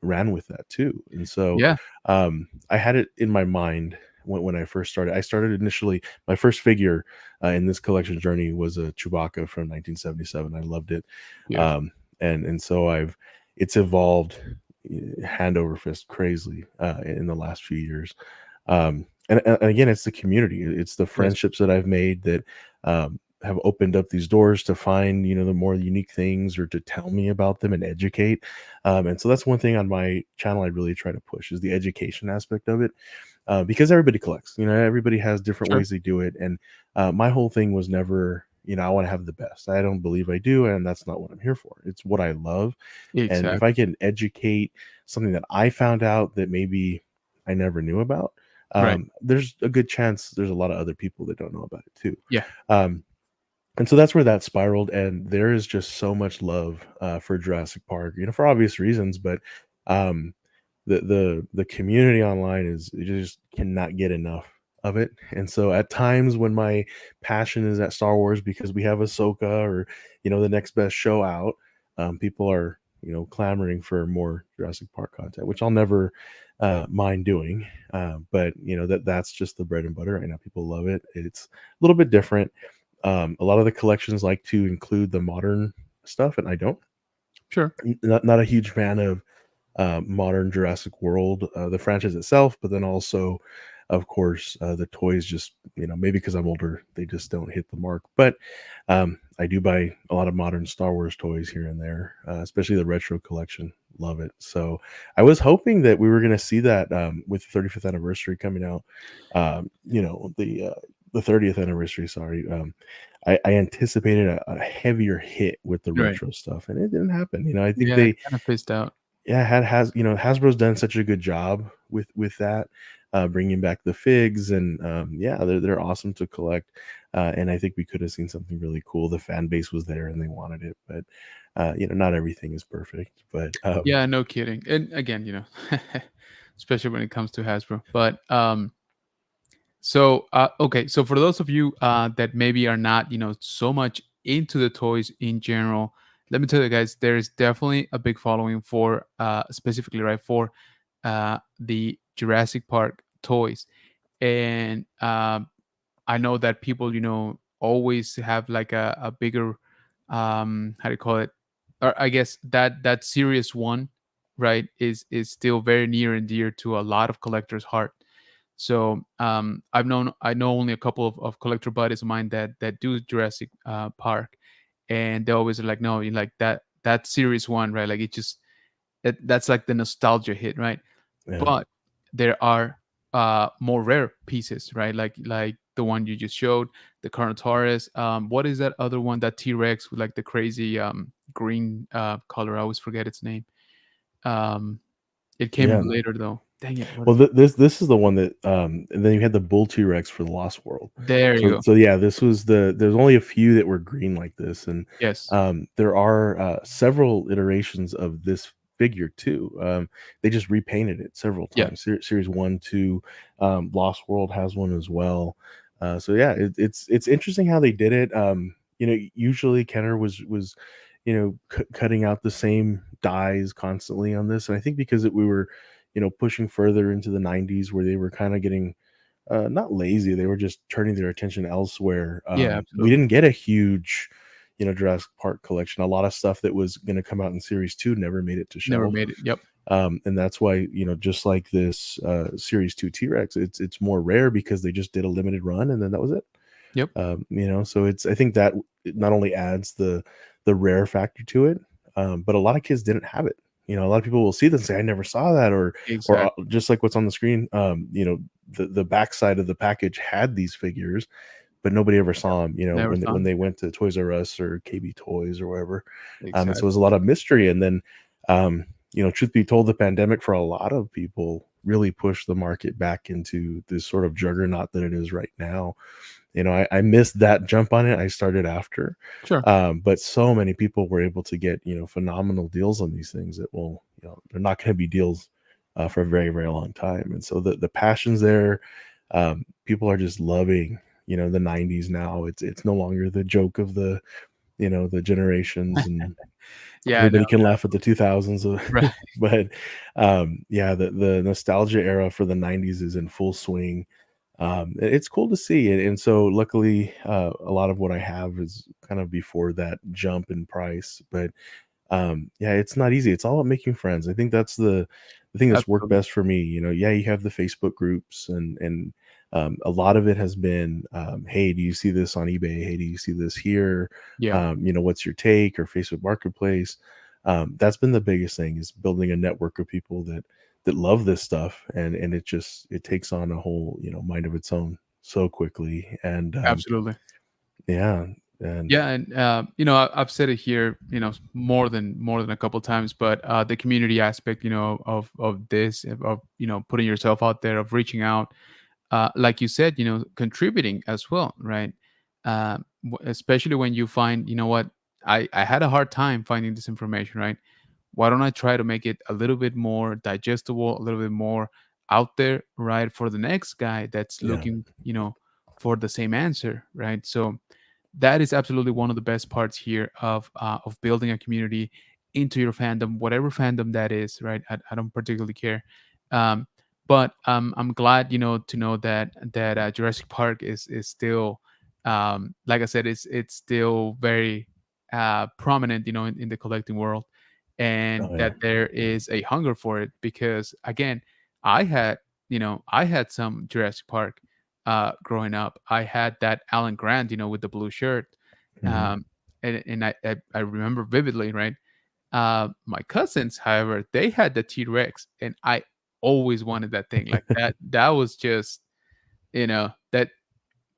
ran with that too. And so Yeah. I had it in my mind when I first started. I started initially, my first figure in this collection journey was a Chewbacca from 1977. I loved it, Beautiful. um, and so it's evolved, hand over fist crazily, in the last few years. And again, it's the community, it's the Yes. friendships that I've made that have opened up these doors to find, the more unique things, or to tell me about them and educate. And so that's one thing on my channel I really try to push, is the education aspect of it, because everybody collects. Everybody has different Sure. ways they do it, and my whole thing was never, I want to have the best. I don't believe I do, and that's not what I'm here for. It's what I love, and if I Exactly. can educate something that I found out that maybe I never knew about, Right. there's a good chance there's a lot of other people that don't know about it too. Yeah. Um, and so that's where that spiraled, and there is just so much love, for Jurassic Park, for obvious reasons. But um, the community online is, you just cannot get enough of it. And so at times when my passion is at Star Wars because we have Ahsoka, or the next best show out, people are, clamoring for more Jurassic Park content, which I'll never mind doing. But that's just the bread and butter right now. People love it. It's a little bit different. A lot of the collections like to include the modern stuff, and I don't. Sure. Not a huge fan of modern Jurassic World, the franchise itself, but then also, of course, the toys. Just, maybe because I'm older, they just don't hit the mark. But I do buy a lot of modern Star Wars toys here and there, especially the retro collection. Love it. So I was hoping that we were going to see that, with the 35th anniversary coming out. The 30th anniversary. Sorry. I anticipated a heavier hit with the Right. retro stuff, and it didn't happen. I think Yeah, they, kinda phased out. yeah, Hasbro's done such a good job with that, bringing back the figs, and yeah, they're awesome to collect. And I think we could have seen something really cool. The fan base was there and they wanted it, but not everything is perfect. But Yeah, no kidding. And again, especially when it comes to Hasbro. But okay, so for those of you that maybe are not, so much into the toys in general, let me tell you guys, there is definitely a big following for specifically, right, for the Jurassic Park toys. And I know that people, always have like a bigger, how do you call it? Or I guess that serious one, right, is still very near and dear to a lot of collectors' heart. So I know only a couple of collector buddies of mine that do Jurassic Park, and they always are like, no, you like that series one, right? Like that's like the nostalgia hit, right? yeah, But there are more rare pieces, right? Like the one you just showed, the Carnotaurus. What is that other one? That T Rex with like the crazy green color. I always forget its name. Um, it came yeah. later though. Dang it! What Well, is it? this is the one that, and then you had the bull T-Rex for the Lost World. There you So go. yeah, this was there's only a few that were green like this, and Yes. there are several iterations of this figure too. They just repainted it several Yeah. times. Series 1, 2, Lost World has one as well. So yeah, it's interesting how they did it. Usually Kenner was cutting out the same dies constantly on this, and I think because we were pushing further into the 90s where they were kind of getting not lazy, they were just turning their attention elsewhere. Yeah. We Absolutely. didn't get a huge, Jurassic Park collection. A lot of stuff that was going to come out in series 2 never made it to Never shelf. made it. Yep. And that's why, just like this series 2 T-Rex, it's more rare because they just did a limited run and then that was it. Yep. So I think that it not only adds the rare factor to it, but a lot of kids didn't have it. A lot of people will see this and say, "I never saw that," or Exactly. just like what's on the screen. The backside of the package had these figures, but nobody ever Yep. saw them. Never When saw when him. they went to Toys R Us or KB Toys or wherever, and so it Exactly. was a lot of mystery. And then, truth be told, the pandemic for a lot of people really pushed the market back into this sort of juggernaut that it is right now. I missed that jump on it. I started after, Sure. but so many people were able to get phenomenal deals on these things that will they're not going to be deals for a very very long time. And so the passions there, people are just loving the 90s now. It's no longer the joke of the generations, and Yeah. I know. everybody can laugh at the 2000s, Right. but yeah, the nostalgia era for the 90s is in full swing. It's cool to see it, and so luckily, a lot of what I have is kind of before that jump in price. But yeah, it's not easy. It's all about making friends. I think that's the thing that's worked Absolutely. best for me. Yeah, you have the Facebook groups, and a lot of it has been, hey, do you see this on eBay? Hey, do you see this here? Yeah. What's your take? Or Facebook Marketplace. That's been the biggest thing, is building a network of people that love this stuff, and it takes on a whole mind of its own so quickly. And Absolutely. yeah, and Yeah, and I've said it here, more than a couple times, but the community aspect, of this, of putting yourself out there, of reaching out, like you said, contributing as well, right? Especially when you find, what, I had a hard time finding this information, right? Why don't I try to make it a little bit more digestible, a little bit more out there, right, for the next guy that's yeah, looking, for the same answer, right? So that is absolutely one of the best parts here of building a community into your fandom, whatever fandom that is, right? I don't particularly care, um, but I'm glad to know that Jurassic Park is still, like I said, it's still very prominent, in the collecting world, and oh yeah, that there is a hunger for it because again, I had I had some Jurassic Park growing up. I had that Alan Grant, with the blue shirt, mhm. um, and I remember vividly, right? My cousins, however, they had the T Rex, and I always wanted that thing. Like that was just that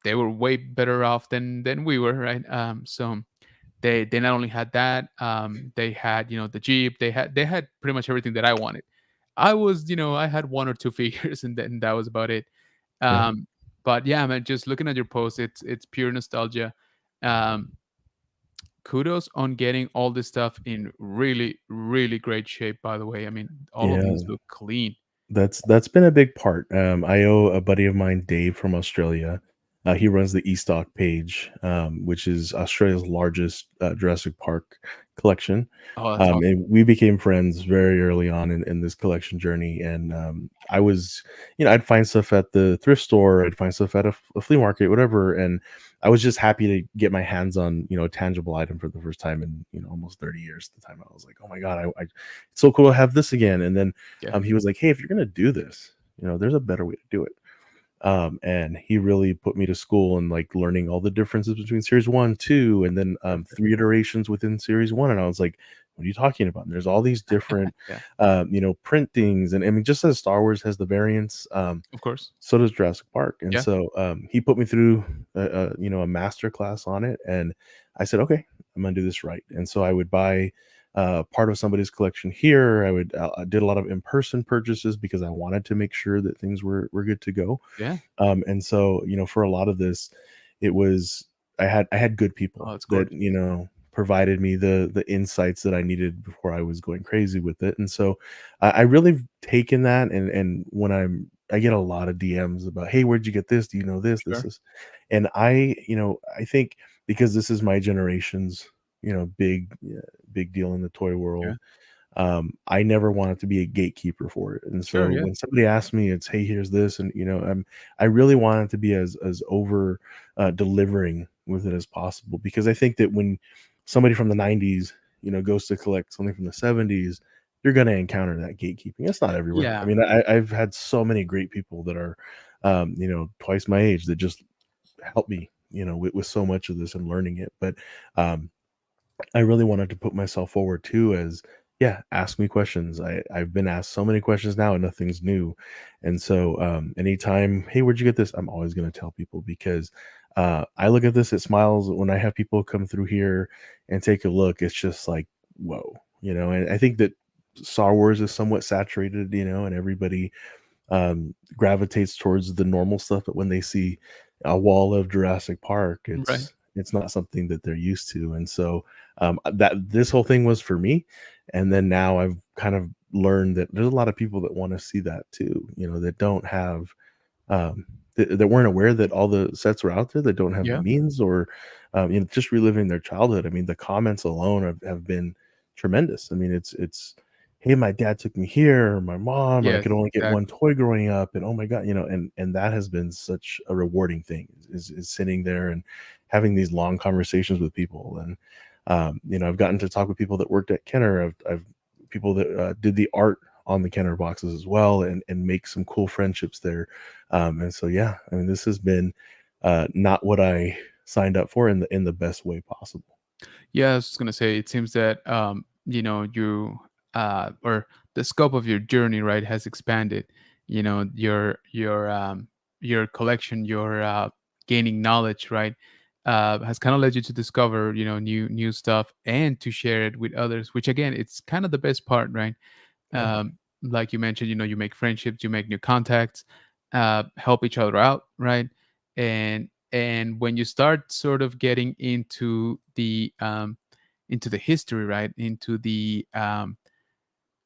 they were way better off than we were, right? So they not only had that, they had the Jeep, they had pretty much everything that I wanted. I was, I had one or two figures, and then that was about it. Yeah. Um, but yeah, man, just looking at your post, it's pure nostalgia. Um, Kudos on getting all this stuff in really, really great shape. By the way, I mean all of these Yeah. look clean. That's been a big part. I owe a buddy of mine, Dave from Australia. He runs the eStock page, which is Australia's largest Jurassic Park collection. Oh, that's awesome. And we became friends very early on in this collection journey. And I was, I'd find stuff at the thrift store, I'd find stuff at a flea market, whatever. And I was just happy to get my hands on, a tangible item for the first time in, almost 30 years. At the time, I was like, oh my God, it's so cool to have this again. And then Yeah, he was like, "Hey, if you're gonna do this, there's a better way to do it." And he really put me to school and like learning all the differences between series one, two, and then perfect. three iterations within series one. And I was like, "What are you talking about?" And there's all these different, Yeah, printings, and I mean, just as Star Wars has the variants, of course. so does Jurassic Park. And Yeah, so he put me through a master class on it, and I said, "Okay, I'm gonna do this right." And so I would buy part of somebody's collection here. I did a lot of in-person purchases because I wanted to make sure that things were good to go. yeah. And so, for a lot of this, it was I had good Oh, people it's that, gorgeous. provided me the insights that I needed before I was going crazy with it. And so I really taken that, and when I get a lot of DMs about, "Hey, where'd you get this? Do you know this? This Sure. is," and I think because this is my generation's, big deal in the toy Yeah. world. I never wanted to be a gatekeeper for it. And Sure. so Yeah. when somebody asked me, it's, "Hey, here's this," and I really wanted to be as over delivering with it as possible, because I think that when somebody from the '90s, goes to collect something from the '70s, you're going to encounter that gatekeeping. It's not everywhere. I Yeah. mean, I've had so many great people that are, twice my age that just help me, with so much of this and learning it. But um, I really wanted to put myself forward too as, yeah, ask me questions. I've been asked so many questions now and nothing's new. And so anytime, "Hey, where'd you get this?" I'm always going to tell people, because I look at this, it smiles when I have people come through here and take a look. It's just like, whoa, and I think that Star Wars is somewhat saturated, and everybody gravitates towards the normal stuff, but when they see a wall of Jurassic Park, Right. it's not something that they're used to. And so that this whole thing was for me, and then now I've kind of learned that there's a lot of people that want to see that too, that don't have that weren't aware that all the sets were out there, that don't have the Yeah. means, or just reliving their childhood. I mean, the comments alone have been tremendous. I mean, it's, "Hey, my dad took me here," or "My mom," or "I Yes. could only get one Exactly. toy growing up," and, "Oh my god," and that has been such a rewarding thing, is sitting there and having these long conversations with people. And I've gotten to talk with people that worked at Kenner. I've people that did the art on the Kenner boxes as well, and make some cool friendships there. And so, yeah, I mean, this has been not what I signed up for in the best way possible. Yeah, I was just gonna say, it seems that you or the scope of your journey, right, has expanded. Your collection, your gaining knowledge, right, has kind of led you to discover, new stuff and to share it with others. Which again, it's kind of the best part, right? Yeah, Like you mentioned, you make friendships, you make new contacts, help each other out, right? And when you start sort of getting into the history, right, into the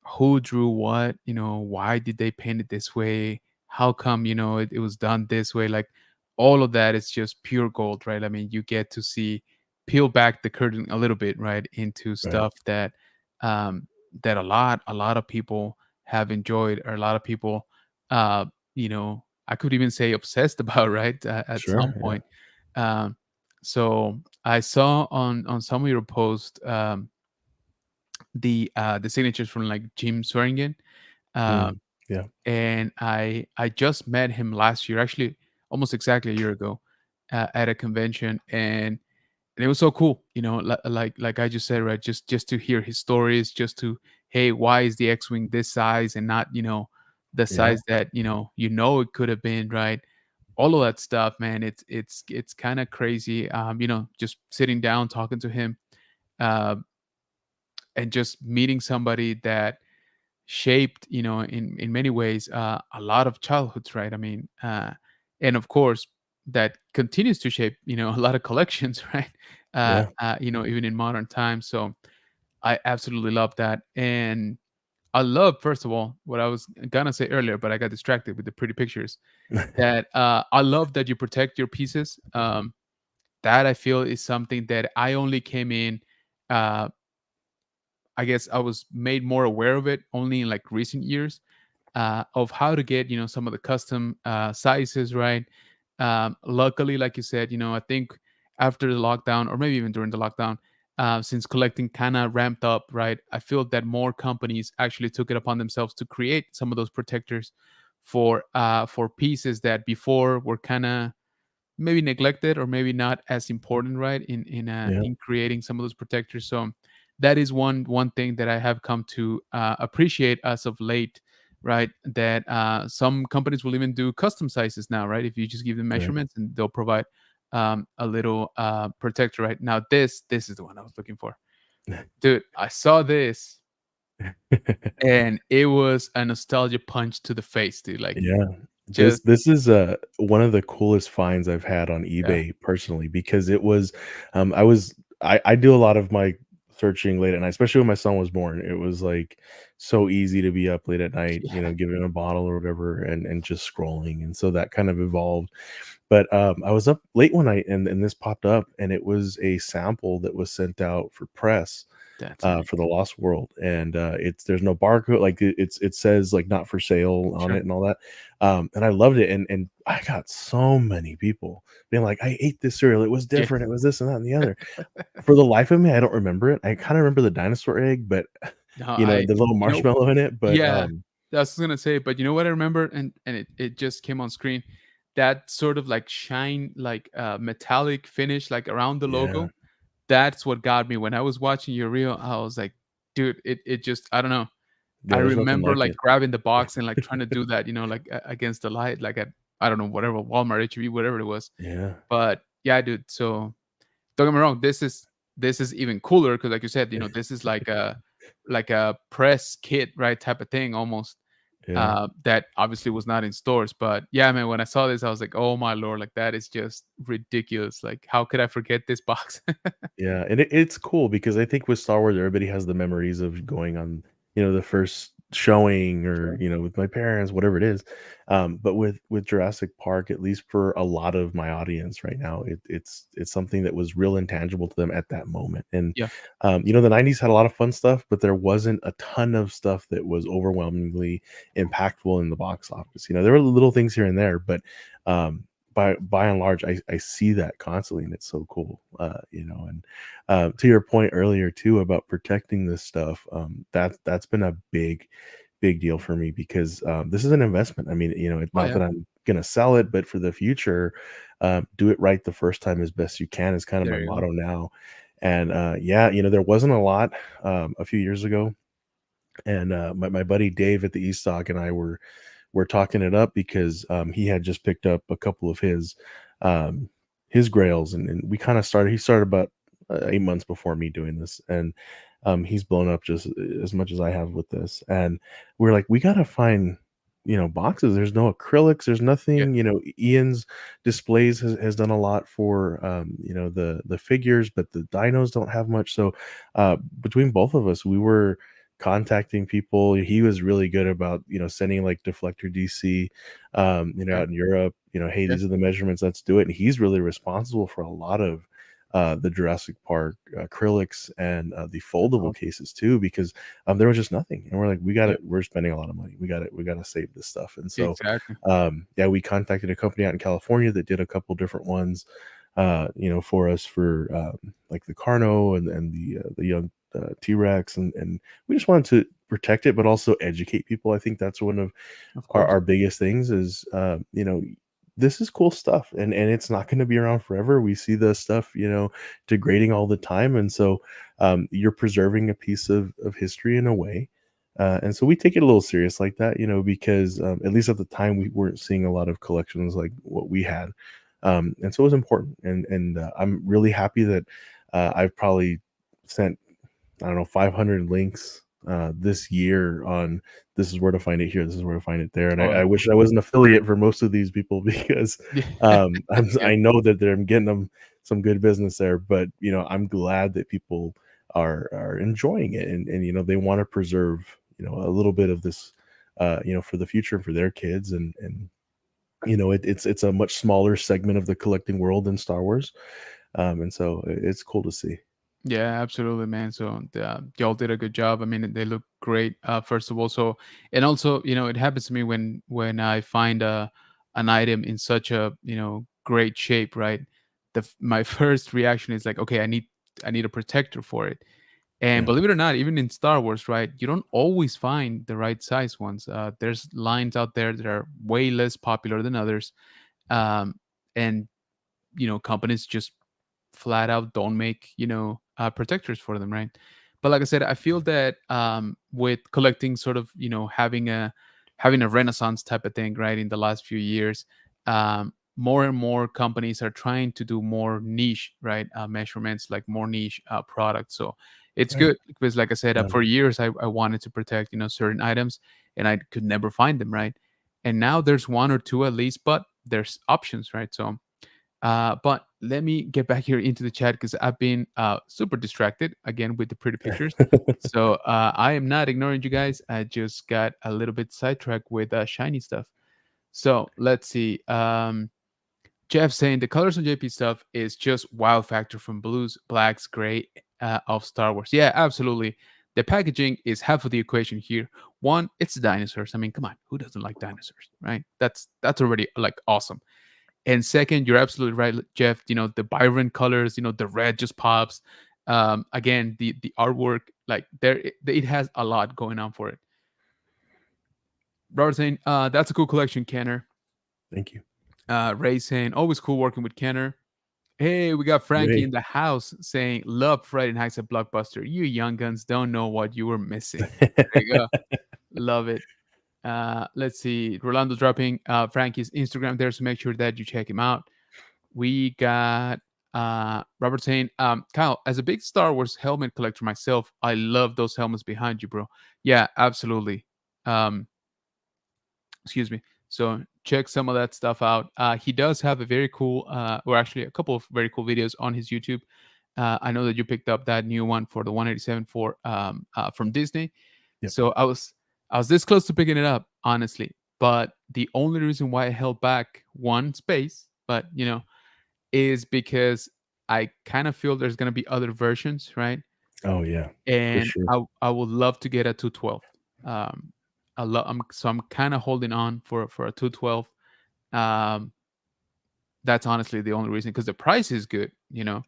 who drew what, why did they paint it this way, how come, it was done this way, like all of that is just pure gold, right? I mean, you get to see, peel back the curtain a little bit, right, into right. stuff um that a lot of people have enjoyed, or a lot of people I could even say obsessed about, right, at some Sure, yeah. point. Um so I saw on some of your posts, the signatures from like Jim Swearingen. Uh, Mm, yeah, and I just met him last year, actually almost exactly a year ago, at a convention, and it was so cool, like I just said, right, just to hear his stories, just to, hey, why is the X-wing this size and not, the yeah, size that it could have been, right? All of that stuff, man. It's kind of crazy, just sitting down talking to him, uh, and just meeting somebody that shaped, in many ways, a lot of childhoods, right? I mean, and of course, that continues to shape, a lot of collections, right? Yeah. Even in modern times. So I absolutely love that. And I love, first of all, what I was gonna say earlier, but I got distracted with the pretty pictures. That I love that you protect your pieces. That I feel is something that I only came in. Uh, I guess I was made more aware of it only in like recent years, of how to get some of the custom sizes right. Luckily, like you said, I think after the lockdown, or maybe even during the lockdown, since collecting kind of ramped up, right, I feel that more companies actually took it upon themselves to create some of those protectors for pieces that before were kind of maybe neglected or maybe not as important, right, Yeah. in creating some of those protectors. So that is one thing that I have come to appreciate as of late, right? That some companies will even do custom sizes now, right? If you just give them Right. measurements, and they'll provide a little protector. Right now, this is the one I was looking for, dude. I saw this, and it was a nostalgia punch to the face, dude. Like, Yeah. just This is, one of the coolest finds I've had on yeah, eBay personally because it was, I was I do a lot of my searching late at night, especially when my son was born. It was, like, so easy to be up late at night, yeah, giving him a bottle or whatever and just scrolling, and so that kind of evolved. But, I was up late one night and this popped up, and it was a sample that was sent out for press, that's for the amazing. Lost World, and, there's no barcode, like, it says, like, "Not for sale" on Sure. it and all that, and I loved it, and I got so many people being like, "I ate this cereal, it was Yeah. different, it was this and that and the other." For the life of me, I don't remember it. I kinda remember the dinosaur egg, but, No, I the little you know marshmallow in it, but, yeah, I was gonna say, but you know what I remember, and it just came on screen, that sort of like shine, like metallic finish, like around the yeah, logo. That's what got me when I was watching your reel. I was like, dude, it just, I don't know. I yeah, there's nothing remember like like it. grabbing the box and like trying to do that, like against the light, like at, I don't know, whatever, Walmart, HEB, whatever it was. Yeah. But yeah, dude. So don't get me wrong, this is even cooler because, like you said, this is like a press kit, right, type of thing almost. Yeah. That obviously was not in stores, but yeah, man, when I saw this, I was like, oh my lord, like that is just ridiculous. Like, how could I forget this box? Yeah, and it's cool because I think with Star Wars, everybody has the memories of going on, the first showing or, Sure. with my parents, whatever it is. But with Jurassic Park, at least for a lot of my audience right now, it's something that was real intangible to them at that moment. And Yeah, the 90s had a lot of fun stuff, but there wasn't a ton of stuff that was overwhelmingly impactful in the box office. There were little things here and there, but um by and large, I see that constantly, and it's so cool, and, to your point earlier too about protecting this stuff, that's been a big deal for me because, this is an investment. I mean, it's oh not yeah, that I'm gonna sell it, but for the future, do it right the first time as best you can is kind of my there you go. motto now, and, yeah, there wasn't a lot, a few years ago, and, my buddy Dave at the Estock and I were talking it up because, he had just picked up a couple of his grails, and we kinda started he started about, 8 months before me doing this, and, he's blown up just as much as I have with this, and we're like, "We gotta find, boxes." There's no acrylics, there's Yeah, nothing, Ian's displays has done a lot for, the figures, but the dinos don't have much, so, between both of us, we were contacting people. He was really good about, sending like Deflector DC, okay, out in Europe, hey, yeah, these are the measurements, let's do it. And he's really responsible for a lot of the Jurassic Park acrylics and the that's foldable awesome. cases too, because there was just nothing. And we're like, Yeah, we're spending a lot of money. We got to save this stuff. And so, exactly. yeah, we contacted a company out in California that did a couple different ones, for us for like the Carno and the young T-Rex, and we just wanted to protect it, but also educate people. I think that's one of Of our course. biggest things is, this is cool stuff, and it's not going to be around forever. We see the stuff, degrading all the time, and so you're preserving a piece of history in a way. And so we take it a little serious like that, because at least at the time we weren't seeing a lot of collections like what we had, and so it was important. And I'm really happy that I've probably sent, I don't know, 500 links this year on this is where to find it here, this is where to find it there, and Oh, I wish I was an affiliate for most of these people because yeah. Yeah. I know that I'm getting them some good business there, but I'm glad that people are enjoying it, and they want to preserve a little bit of this for the future and for their kids, and it's a much smaller segment of the collecting world than Star Wars, and so it's cool to see. Yeah, absolutely, man. So y'all did a good job. I mean, they look great. First of all, so and also, it happens to me when I find an item in such a great shape, right? My first reaction is like, okay, I need a protector for it. And Yeah. believe it or not, even in Star Wars, right, you don't always find the right size ones. There's lines out there that are way less popular than others, um, and companies just flat out don't make protectors for them, right? But like I said, I feel that with collecting, sort of having a renaissance type of thing, right, in the last few years, more and more companies are trying to do more niche, right, measurements, like more niche products. So it's Right. good because, like I said, Yeah. for years I wanted to protect certain items, and I could never find them, right? And now there's one or two at least, but there's options, right? So but let me get back here into the chat because I've been super distracted again with the pretty pictures. So I am not ignoring you guys. I just got a little bit sidetracked with shiny stuff. So let's see. Jeff saying the colors on JP stuff is just wow factor from blues, blacks, gray of Star Wars. Yeah, absolutely. The packaging is half of the equation here. One, it's dinosaurs. I mean, come on, who doesn't like dinosaurs, right? That's already like awesome. And second, you're absolutely right, Jeff. The Byron colors, the red just pops. Again, the artwork, like it has a lot going on for it. Robert saying, that's a cool collection, Kenner. Thank you. Ray saying, always cool working with Kenner. Hey, we got Frankie Ray. in the house saying, love Friday Nights at Blockbuster. You young guns don't know what you were missing. There you go. Love it. Let's see. Rolando dropping Frankie's Instagram there, so make sure that you check him out. We got Robert saying, Kyle, as a big Star Wars helmet collector myself, I love those helmets behind you, bro. Yeah, absolutely. Um, excuse me. So check some of that stuff out. He does have a very cool, or actually a couple of very cool videos on his YouTube. I know that you picked up that new one for the 187 from Disney. Yep. So I was this close to picking it up, honestly. But the only reason why I held back one space, but is because I kind of feel there's gonna be other versions, right? Oh, yeah, for And sure. I would love to get a 212. Um, I'm kind of holding on for a 212. Um, that's honestly the only reason because the price is good, Yeah.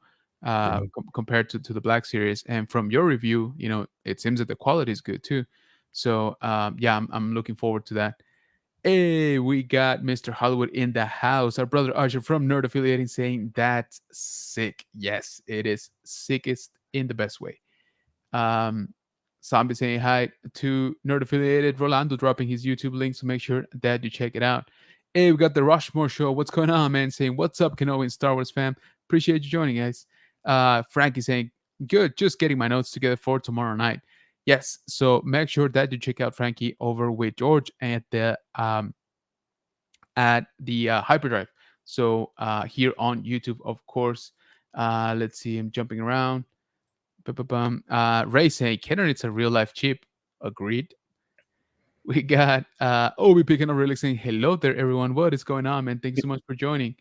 compared to the Black Series. And from your review, it seems that the quality is good too. So yeah, I'm looking forward to that. Hey, we got Mr. Hollywood in the house. Our brother Usher from Nerd Affiliating saying that's sick. Yes, it is sickest in the best way. Um, Zombie saying hi to Nerd Affiliated. Rolando dropping his YouTube link, so make sure that you check it out. Hey, we got the Rushmore show. What's going on, man? Saying what's up, Kenobi and Star Wars fam. Appreciate you joining, guys. Frankie saying good. Just getting my notes together for tomorrow night. Yes, so make sure that you check out Frankie over with George at the Hyperdrive. So here on YouTube, of course. Let's see, I'm jumping around. Ba-ba-bum. Ray saying, Kenner needs a real life chip. Agreed. We got Obi picking up really saying, hello there, everyone. What is going on, man? Thank you so much for joining.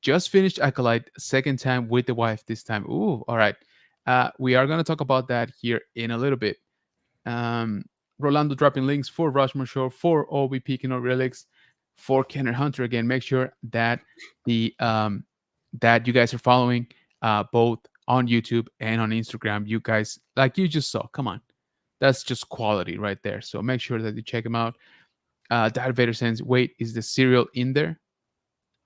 Just finished Acolyte, second time with the wife this time. Ooh, all right. We are going to talk about that here in a little bit. Um, Rolando dropping links for Rushmore Show, for Obi picking up relics, for Kenner Hunter again. Make sure that that you guys are following both on YouTube and on Instagram. You guys, like you just saw, come on, that's just quality right there. So make sure that you check them out. Darth Vader says, "Wait, is the cereal in there?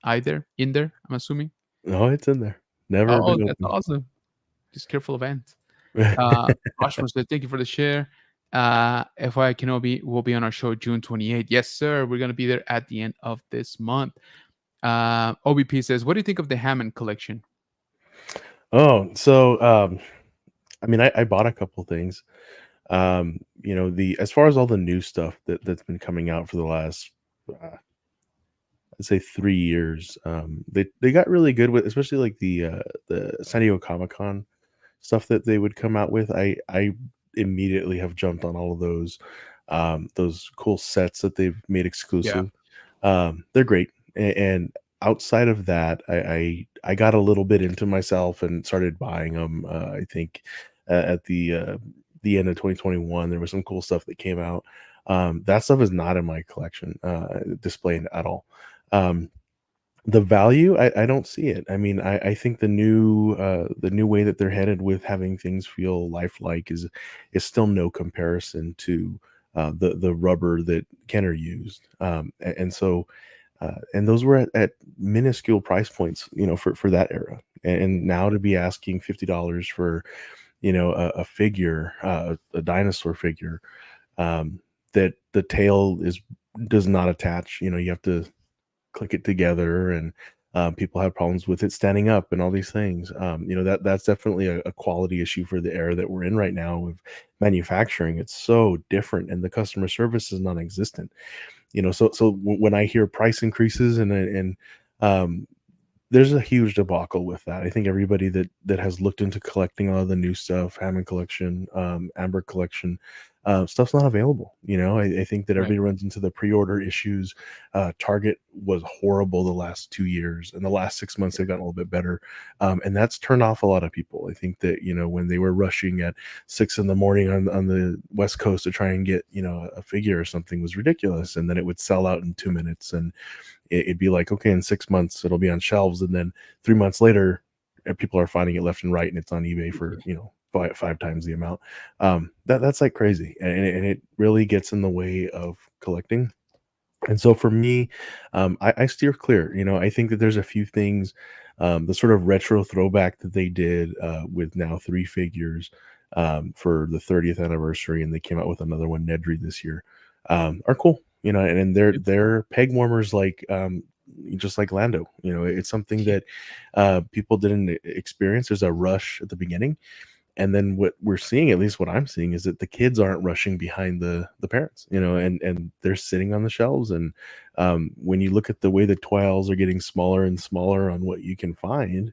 Either in there? I'm assuming. No, it's in there. Never Oh, been that's opened. awesome. Just careful of ants." Rushmore said, "Thank you for the share. FYI Kenobi will be on our show June 28th. Yes, sir. We're gonna be there at the end of this month." OBP says, "What do you think of the Hammond collection?" Oh, so, I mean, I bought a couple things. The as far as all the new stuff that's been coming out for the last, I'd say 3 years, they got really good with, especially like the San Diego Comic-Con stuff that they would come out with. I immediately have jumped on all of those cool sets that they've made Yeah. exclusive. They're great, and outside of that, I got a little bit into myself and started buying them. I think at the end of 2021, there was some cool stuff that came out. That stuff is not in my collection, displayed at all. Um, the value, I don't see it. I mean, I think the new way that they're headed with having things feel lifelike is still no comparison to the rubber that Kenner used. And so and those were at minuscule price points, for that era. And now to be asking $50 for, a figure, a dinosaur figure, that the tail does not attach. You have to click it together, and people have problems with it standing up and all these things. That's definitely a quality issue for the era that we're in right now with manufacturing. It's so different, and the customer service is non-existent. When I hear price increases, and um, there's a huge debacle with that. I think everybody that has looked into collecting all of the new stuff, Hammond collection, Amber collection, stuff's not available. I think that Right. everybody runs into the pre-order issues. Target was horrible the last 2 years, and the last 6 months they've gotten a little bit better, and that's turned off a lot of people. I think that when they were rushing at 6 in the morning on the West Coast to try and get a figure or something was ridiculous, and then it would sell out in 2 minutes, and it'd be like, okay, in 6 months it'll be on shelves, and then 3 months later, people are finding it left and right, and it's on eBay for five times the amount. That's like crazy, and it really gets in the way of collecting. And so for me, I steer clear. I think that there's a few things, the sort of retro throwback that they did with now 3 figures for the 30th anniversary, and they came out with another one, Nedry, this year, are cool. And they're peg warmers, like just like Lando. It's something Yeah. that people didn't experience. There's a rush at the beginning, and then what we're seeing, at least what I'm seeing, is that the kids aren't rushing behind the parents, and they're sitting on the shelves. And when you look at the way the toys are getting smaller and smaller on what you can find,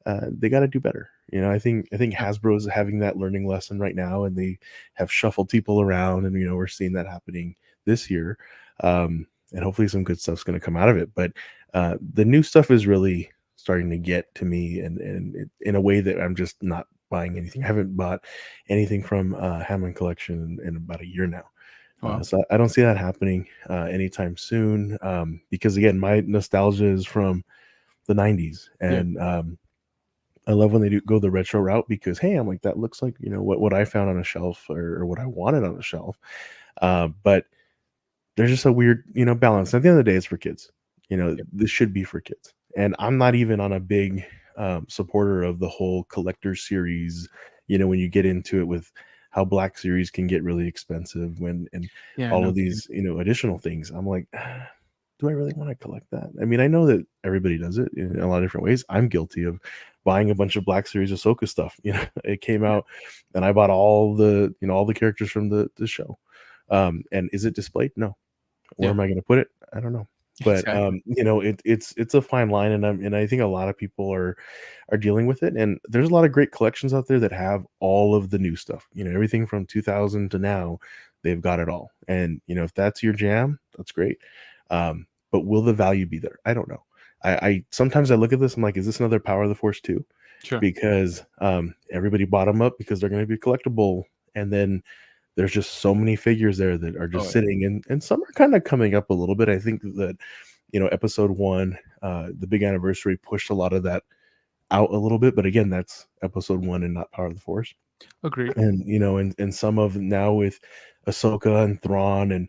they got to do better. I think Yeah. Hasbro's having that learning lesson right now, and they have shuffled people around, and we're seeing that happening this year. And hopefully some good stuff's going to come out of it. But the new stuff is really starting to get to me, and in a way that I'm just not buying anything. I haven't bought anything from Hammond Collection in about a year now. Wow. So I don't see that happening anytime soon, because again, my nostalgia is from the 90s, Yeah. and I love when they do go the retro route, because hey, I'm like, that looks like what I found on a shelf, or what I wanted on a shelf. But there's just a weird balance. At the end of the day, it's for kids. Yeah. This should be for kids, and I'm not even on a big supporter of the whole collector series. When you get into it with how Black Series can get really expensive, and Yeah. all No of kidding. these additional things, I'm like, do I really want to collect that? I mean, I know that everybody does it in a lot of different ways. I'm guilty of buying a bunch of Black Series Ahsoka stuff. It came Yeah. out, and I bought all the characters from the show. And is it displayed? No. Where Yeah. am I going to put it? I don't know. But Exactly. it's a fine line, and I think a lot of people are dealing with it. And there's a lot of great collections out there that have all of the new stuff. Everything from 2000 to now, they've got it all. And if that's your jam, that's great. But will the value be there? I don't know. I sometimes I look at this, I'm like, is this another Power of the Force 2? Sure. Because everybody bought them up because they're going to be collectible, and then there's just so many figures there that are Oh just yeah. sitting, and some are kind of coming up a little bit. I think that episode 1, the big anniversary, pushed a lot of that out a little bit, but again, that's episode 1 and not Power of the Force. Agreed. And and some of now with Ahsoka and Thrawn and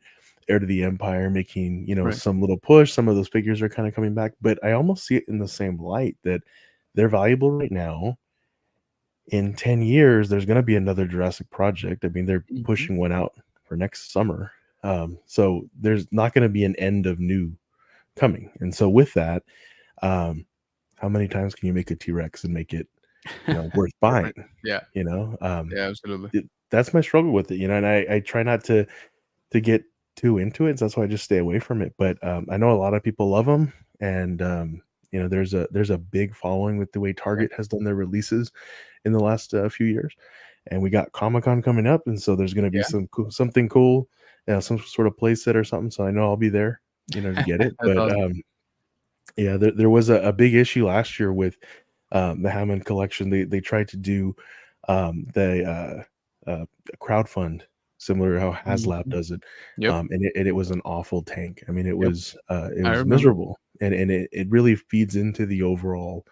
Heir to the Empire making Right. some little push, some of those figures are kind of coming back, but I almost see it in the same light that they're valuable right now. In 10 years, there's going to be another Jurassic project. I mean, they're Mhm. pushing one out for next summer. So there's not going to be an end of new coming. And so with that, um, how many times can you make a T-Rex and make it, worth buying? Different. Yeah. You know, um, Yeah. Absolutely. that's my struggle with it, and I try not to get too into it, so that's why I just stay away from it. But I know a lot of people love them, and there's a big following with the way Yeah. Target has done their releases in the last few years, and we got Comic-Con coming up, and so there's going to be Yeah. something cool, some sort of play set or something. So I know I'll be there, to get it. That's But awesome. yeah, there was a big issue last year with the Hammond collection. They tried to do the crowdfund similar to how HasLab Mhm. does it, Yep. and it was an awful tank. I mean, Yep. it I was remember. miserable, and it really feeds into the overall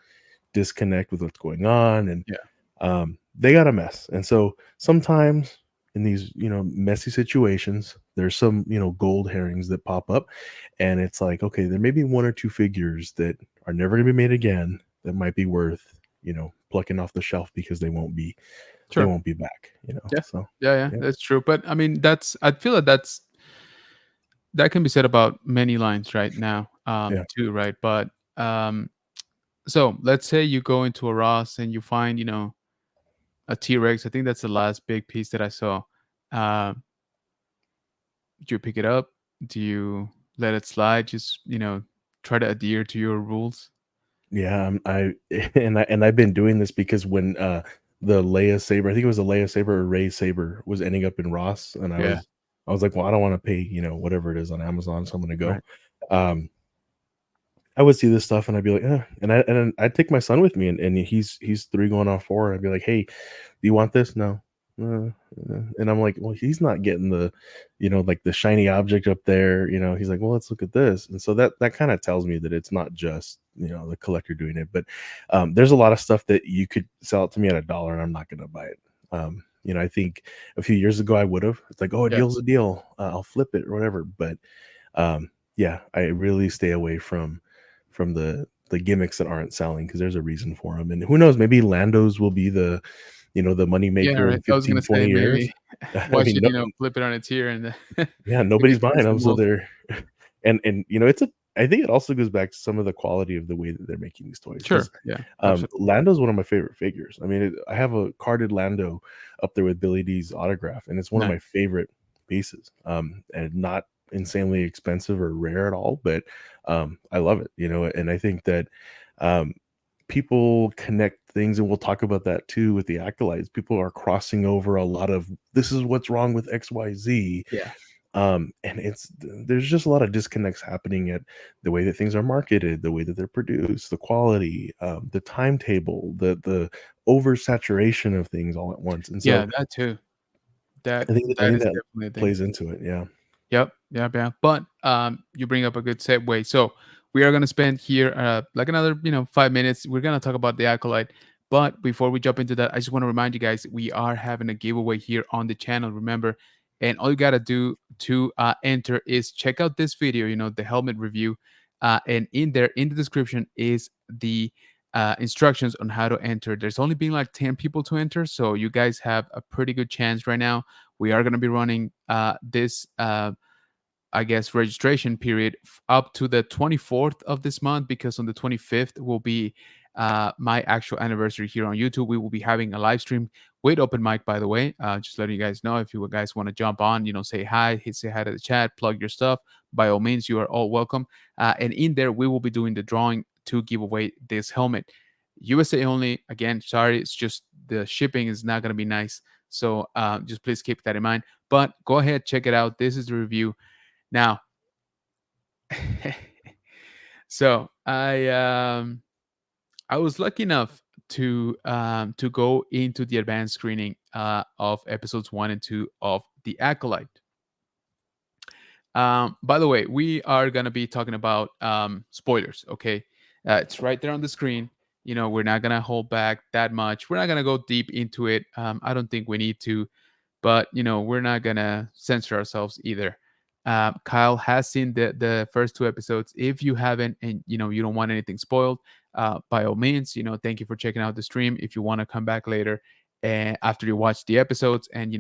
disconnect with what's going on, and Yeah. they got a mess. And so sometimes in these messy situations, there's some gold herrings that pop up, and it's like, okay, there may be one or two figures that are never going to be made again that might be worth plucking off the shelf because they Sure. won't be back. Yeah. So Yeah, yeah, yeah, that's true. But I mean, I feel that that can be said about many lines right now, yeah, too, right? But um, so let's say you go into a Ross and you find, a T-Rex. I think that's the last big piece that I saw. Uh, do you pick it up? Do you let it slide? Just, try to adhere to your rules. yeah. I and I've been doing this because when the Leia saber, I think it was a Leia saber or Ray saber, was ending up in Ross, and I Yeah. was I was like, well, I don't want to pay whatever it is on Amazon, so I'm gonna go. Right. Um, I would see this stuff and I'd be like, and then I'd take my son with me, and he's 3 going on 4. I'd be like, "Hey, do you want this?" "No." And I'm like, "Well, he's not getting like the shiny object up there," He's like, "Well, let's look at this." And so that kinda tells me that it's not just, the collector doing it, but, there's a lot of stuff that you could sell it to me at a dollar and I'm not gonna buy it. I think a few years ago I would've. It's like, "Oh, a Yeah. deal's a deal. I'll flip it or whatever," but yeah, I really stay away from the gimmicks that aren't selling because there's a reason for them. And who knows, maybe Lando's will be the money Yeah, maker right. in I was gonna 15, say 20 years. maybe I watch mean, it, no, flip it on its ear and yeah, it nobody's buying becomes the them, so mold. they're and it's a I think it also goes back to some of the quality of the way that they're making these toys Sure. because Yeah. Absolutely. Lando's one of my favorite figures. I mean, I have a carded Lando up there with Billy D's autograph, and it's one of Nice. my favorite pieces. And not insanely expensive or rare at all, but I love it, and I think that um, people connect things, and we'll talk about that too with the acolytes. People are crossing over a lot of this is what's wrong with XYZ, Yeah. and there's just a lot of disconnects happening at the way that things are marketed, the way that they're produced, the quality, the timetable, the oversaturation of things all at once. And so Yeah, that too. That I that think is that definitely a thing. plays into it. Yeah. Yep. Yeah, yeah. But you bring up a good segue. So we are gonna spend here like another 5 minutes. We're gonna talk about the acolyte. But before we jump into that, I just want to remind you guys we are having a giveaway here on the channel. Remember, and all you gotta do to enter is check out this video. The helmet review, and in there in the description is the instructions on how to enter. There's only been like 10 people to enter, so you guys have a pretty good chance right now. We are going to be running this I guess registration period up to the 24th of this month, because on the 25th will be my actual anniversary here on YouTube. We will be having a live stream with open mic, by the way. Just letting you guys know, if you guys want to jump on, say hi, say hi to the chat, plug your stuff. By all means, you are all welcome. And in there, we will be doing the drawing to give away this helmet. USA only. Again, sorry, it's just the shipping is not going to be nice. So just please keep that in mind. But go ahead, check it out. This is the review. Now, so I was lucky enough to go into the advanced screening of episodes 1 and 2 of The Acolyte. By the way, we are gonna be talking about spoilers. Okay, it's right there on the screen. We're not gonna hold back that much. We're not gonna go deep into it. I don't think we need to, but we're not gonna censor ourselves either. Kyle has seen the first 2 episodes. If you haven't, and you don't want anything spoiled, by all means, thank you for checking out the stream. If you want to come back later and after you watch the episodes and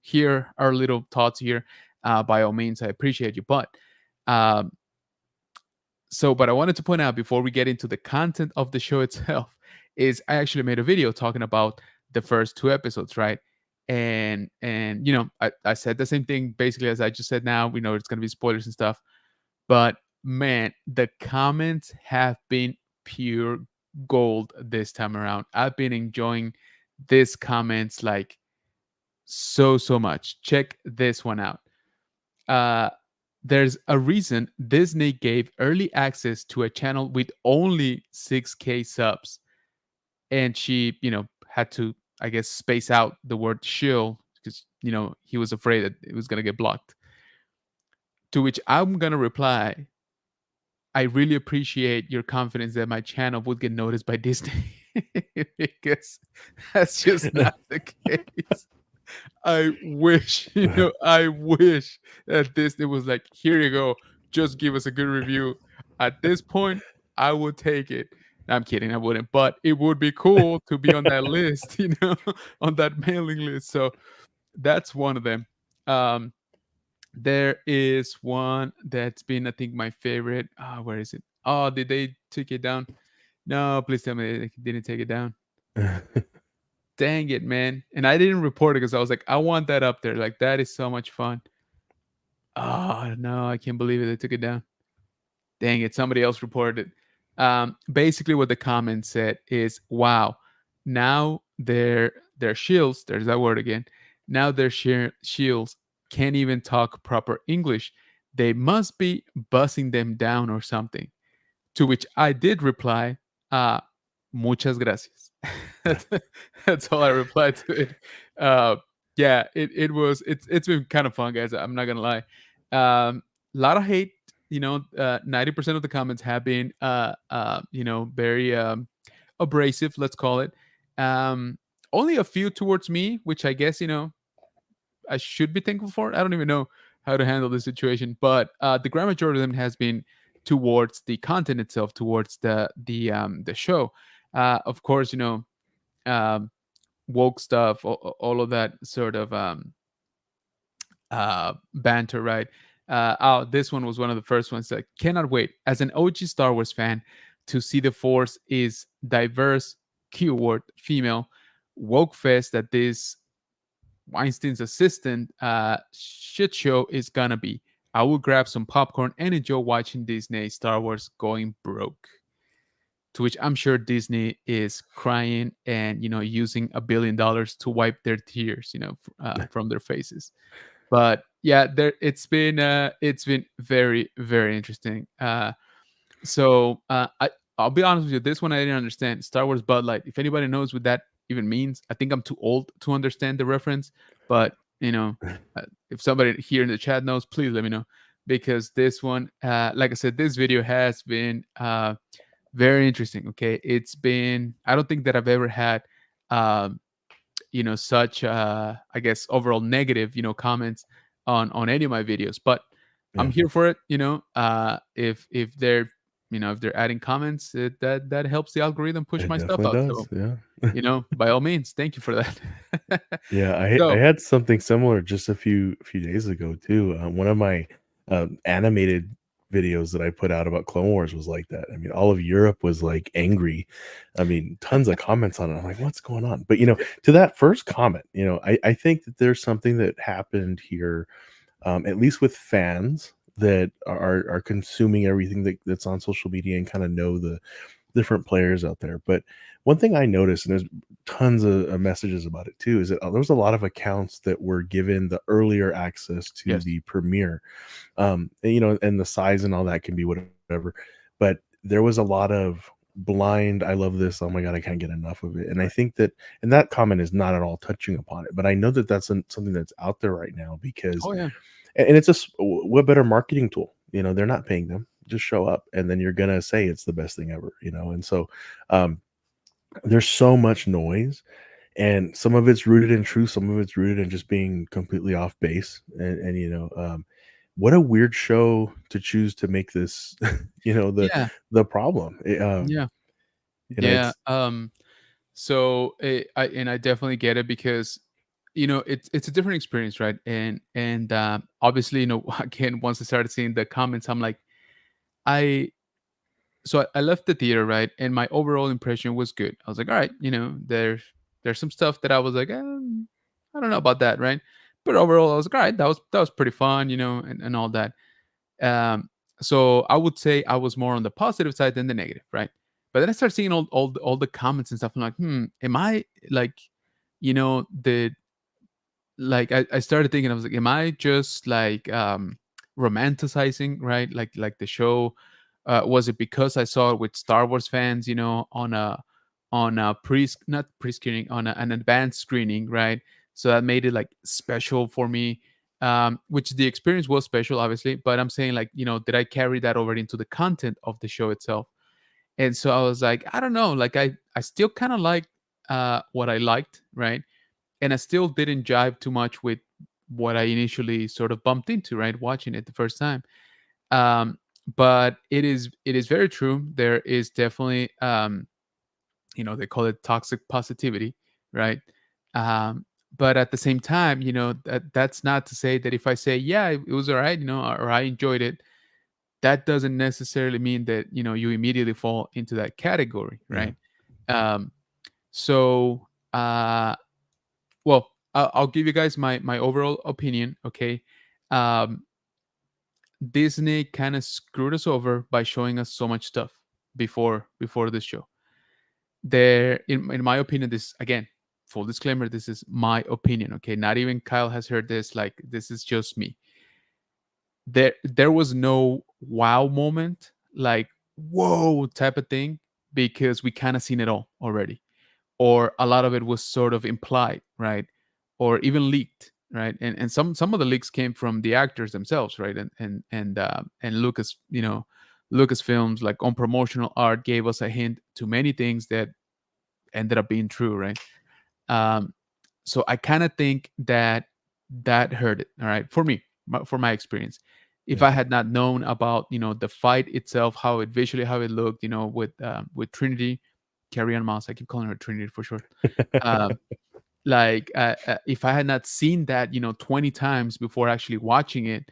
hear our little thoughts here, by all means, I appreciate you. Um, but I wanted to point out before we get into the content of the show itself, is I actually made a video talking about the first 2 episodes, right? and I said the same thing basically as I just said. Now we know it's going to be spoilers and stuff, but man, the comments have been pure gold this time around. I've been enjoying these comments like so much. Check this one out. uh there's a reason Disney gave early access to a channel with only 6K subs, and she, had to, I guess, space out the word shill because, he was afraid that it was going to get blocked. To which I'm going to reply, I really appreciate your confidence that my channel would get noticed by Disney because that's just not the case. I wish, I wish that Disney was like, here you go, just give us a good review. At this point, I would take it. I'm kidding, I wouldn't, but it would be cool to be on that list, on that mailing list. So that's one of them. Um, there is one that's been, I think, my favorite. Where is it? Oh, did they take it down? No, please tell me they didn't take it down. Dang it, man. And I didn't report it because I was like, I want that up there. Like, that is so much fun. Oh, no, I can't believe it. They took it down. Dang it. Somebody else reported it. Basically, what the comment said is, wow, now their shields, there's that word again. Now their shields can't even talk proper English. They must be bussing them down or something. To which I did reply, muchas gracias. that's, that's all I replied to it. Yeah, it's been kind of fun, guys. I'm not gonna lie. A lot of hate. 90% of the comments have been very abrasive, let's call it. Only a few towards me, which I guess I should be thankful for. I don't even know how to handle the situation, but the grand majority of them has been towards the content itself, towards the show. Of course, um, woke stuff, all of that sort of banter, right? This one was one of the first ones. That cannot wait as an OG Star Wars fan to see the Force is diverse, keyword female, woke fest that this Weinstein's assistant shit show is gonna be. I will grab some popcorn and enjoy watching Disney Star Wars going broke. To which I'm sure Disney is crying and using $1 billion to wipe their tears, from their faces. But yeah, it's been very very interesting. I'll be honest with you. This one I didn't understand. Star Wars Bud Light. If anybody knows what that even means, I think I'm too old to understand the reference. But if somebody here in the chat knows, please let me know because this one, like I said, this video has been very interesting. Okay, it's been. I don't think that I've ever had. Such I guess overall negative comments on any of my videos, but I'm Yeah, here for it. If they're if they're adding comments, that helps the algorithm push it my stuff definitely out. does. So Yeah. by all means, thank you for that. Yeah, I So had something similar just a few days ago too. One of my animated videos that I put out about Clone Wars was like that. I mean, all of Europe was like angry. I mean, tons of comments on it. I'm like, what's going on? But to that first comment, I think that there's something that happened here, at least with fans that are consuming everything that's on social media and kind of know the different players out there. But one thing I noticed, and there's tons of messages about it too, is that there was a lot of accounts that were given the earlier access to yes, the premiere. And the size and all that can be whatever. But there was a lot of blind, I love this. Oh my God, I can't get enough of it. And I think and that comment is not at all touching upon it. But I know that that's something that's out there right now because oh yeah, and it's what better marketing tool? They're not paying them. Just show up, and then you're gonna say it's the best thing ever. And so um, there's so much noise, and some of it's rooted in truth, some of it's rooted in just being completely off base. And what a weird show to choose to make this, yeah, the problem. yeah, yeah. It's So I definitely get it because it's a different experience, right? And obviously, again, once I started seeing the comments, I'm like, I I left the theater, right? And my overall impression was good. I was like, all right, there's some stuff that I was like, I don't know about that, right? But overall, I was like, all right, that was pretty fun, and all that. Um, so I would say I was more on the positive side than the negative, right? But then I started seeing all the comments and stuff. I'm like, am I like, the I started thinking, I was like, am I just like romanticizing, right? Like the show. Was it because I saw it with Star Wars fans, on a not pre-screening, on an advanced screening, right? So that made it like special for me. Which the experience was special, obviously, but I'm saying, like, did I carry that over into the content of the show itself? And so I was like, I don't know, like I still kind of like what I liked, right? And I still didn't jive too much with what I initially sort of bumped into, right, watching it the first time. Um, but it is very true. There is definitely, they call it toxic positivity, right? Um, but at the same time, that's not to say that if I say, yeah, it was all right, or I enjoyed it, that doesn't necessarily mean that you immediately fall into that category, Yeah. right? Um, so well, I'll give you guys my overall opinion. Okay. um, Disney kind of screwed us over by showing us so much stuff before this show. There, in my opinion, this, again, full disclaimer, this is my opinion. Okay, not even Kyle has heard this. Like, this is just me. There was no wow moment, like whoa type of thing, because we kind of seen it all already, or a lot of it was sort of implied, right? Or even leaked, right? And some of the leaks came from the actors themselves, right? And Lucas, Lucasfilms, like, on promotional art, gave us a hint to many things that ended up being true, right? Um, so I kind of think that that hurt it. All right, for me, for my experience. If Yeah. I had not known about the fight itself, how it visually, how it looked, with Trinity, Carrie Ann Moss, I keep calling her Trinity for short. Um, if I had not seen that 20 times before actually watching it,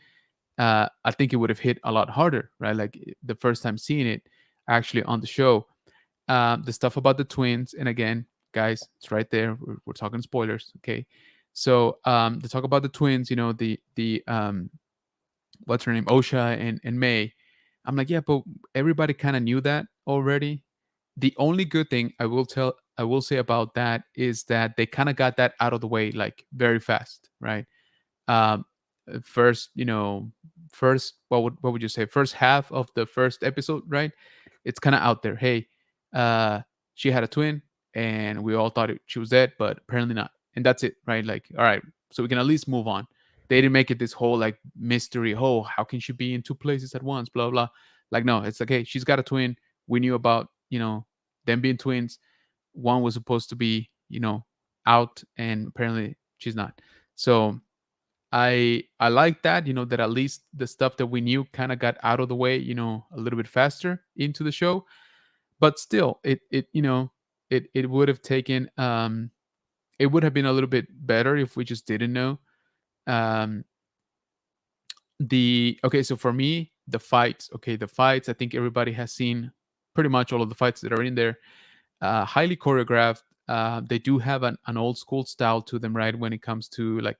I think it would have hit a lot harder, right? Like, the first time seeing it actually on the show. The stuff about the twins, and again, guys, it's right there. We're talking spoilers, okay? So the talk about the twins, the what's her name, Osha and May. I'm like, yeah, but everybody kind of knew that already. The only good thing I will say about that is that they kind of got that out of the way, like, very fast, right? um First, what would you say, first half of the first episode, right? It's kind of out there. Hey, uh she had a twin, and we all thought she was dead, but apparently not, and that's it, right? Like, all right, so we can at least move on. They didn't make it this whole, like, mystery. Oh, how can she be in two places at once, blah blah. Like, no, it's like, hey, she's got a twin. We knew about them being twins. One was supposed to be out, and apparently she's not. So I like that, that at least the stuff that we knew kind of got out of the way, a little bit faster into the show. But still, it would have taken, it would have been a little bit better if we just didn't know. Um the Okay, so for me, the fights, I think everybody has seen pretty much all of the fights that are in there. Highly choreographed. They do have an old school style to them, right, when it comes to, like,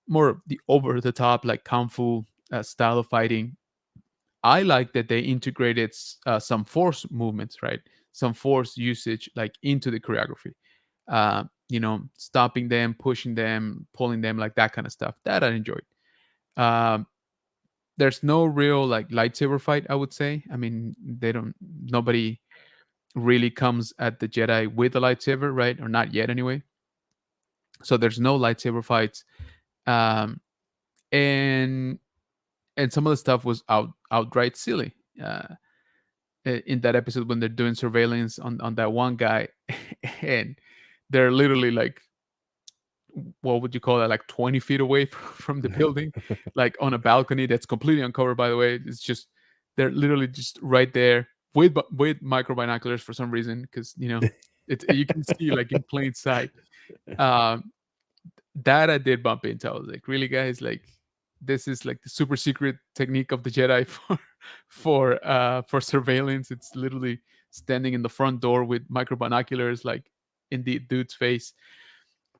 more of the over the top, like, kung fu style of fighting. I like that they integrated some force movements, right? Some force usage, like, into the choreography. Stopping them, pushing them, pulling them, like that kind of stuff. That I enjoyed. Um, there's no real, like, lightsaber fight, I would say. I mean, they don't. Nobody really comes at the Jedi with a lightsaber, right? Or not yet, anyway. So there's no lightsaber fights. Um, and some of the stuff was outright silly. In that episode, when they're doing surveillance on that one guy, and they're literally, like, what would you call that, like, 20 feet away from the building, like, on a balcony that's completely uncovered, by the way. It's just, they're literally just right there with micro binoculars for some reason, because you can see, like, in plain sight. um that I did bump into. I was like, really, guys? Like, this is like the super secret technique of the Jedi for surveillance. It's literally standing in the front door with micro binoculars, like, in the dude's face.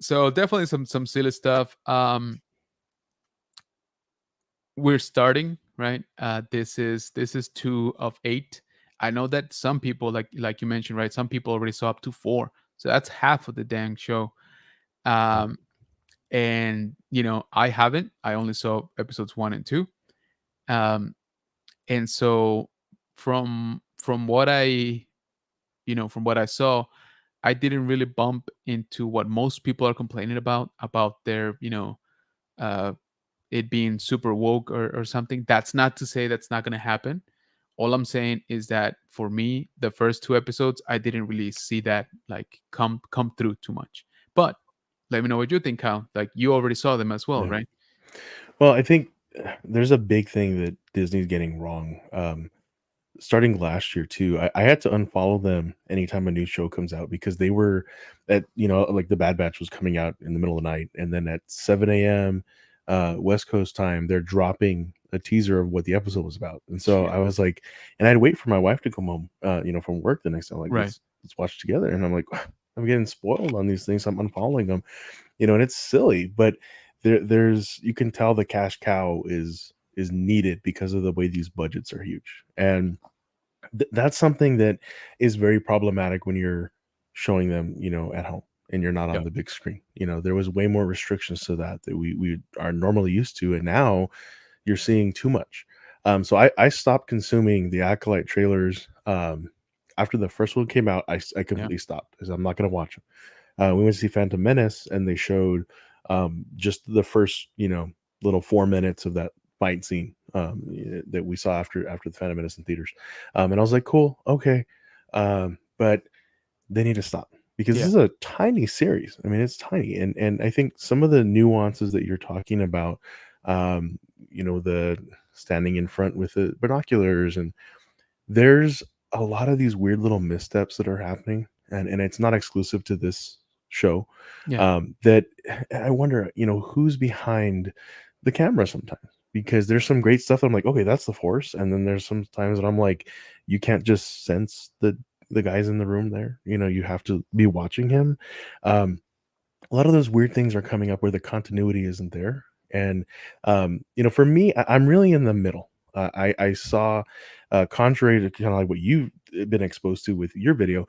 So definitely some silly stuff. We're starting, right? This is 2 of 8. I know that some people, like you mentioned, right? Some people already saw up to 4, so that's half of the dang show. Right. Um, and I haven't. I only saw episodes 1 and 2. Um, and so from what I saw, I didn't really bump into what most people are complaining about their uh it being super woke or something. That's not to say that's not going to happen. All I'm saying is that for me, the first 2 episodes, I didn't really see that like come through too much. But let me know what you think, Kyle. Like you already saw them as well, Yeah. right? Well, I think there's a big thing that Disney's getting wrong. Starting last year too, I had to unfollow them anytime a new show comes out because they were at like the Bad Batch was coming out in the middle of the night, and then at 7 a.m. West Coast time, they're dropping a teaser of what the episode was about. And so Shit. I was like, and I'd wait for my wife to come home, from work the next day. I'm like, Right. let's watch together. And I'm like, I'm getting spoiled on these things. I'm unfollowing them, and it's silly, but there's you can tell the cash cow is needed because of the way these budgets are huge. And that's something that is very problematic when you're showing them, at home and you're not Yeah. on the big screen. There was way more restrictions to that we are normally used to, and now you're seeing too much. So I stopped consuming the Acolyte trailers after the first one came out. I Yeah. completely stopped because I'm not going to watch them. We went to see Phantom Menace, and they showed just the first, little 4 minutes of that fight scene that we saw after the Phantom Menace in theaters, and I was like, "Cool, okay," but they need to stop because this Yeah. is a tiny series. I mean, it's tiny, and I think some of the nuances that you're talking about, the standing in front with the binoculars, and there's a lot of these weird little missteps that are happening, and it's not exclusive to this show, Yeah. that I wonder, who's behind the camera sometimes, because there's some great stuff that I'm like, "Okay, that's the Force," and then there's some times that I'm like, you can't just sense the guys in the room there, you have to be watching him. A lot of those weird things are coming up where the continuity isn't there. And for me, I'm really in the middle. I saw, contrary to kind of like what you've been exposed to with your video,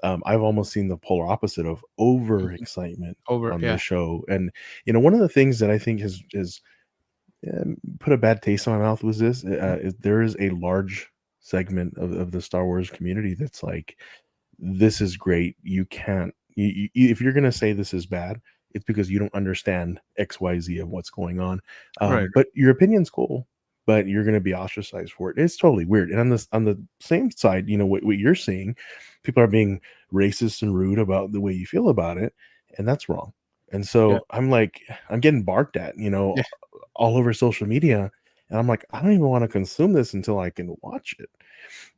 I've almost seen the polar opposite of over Mhm. excitement Over. on Yeah. this show. And one of the things that I think has put a bad taste in my mouth was this: is there is a large segment of the Star Wars community that's like, this is great. You can't if you're gonna say this is bad, it's because you don't understand XYZ of what's going on. Right. But your opinion's cool, but you're gonna be ostracized for it. It's totally weird. And on the same side, what you're seeing, people are being racist and rude about the way you feel about it, and that's wrong. And Yeah. so I'm like, I'm getting barked at, Yeah. all over social media. And I'm like, I don't even want to consume this until I can watch it.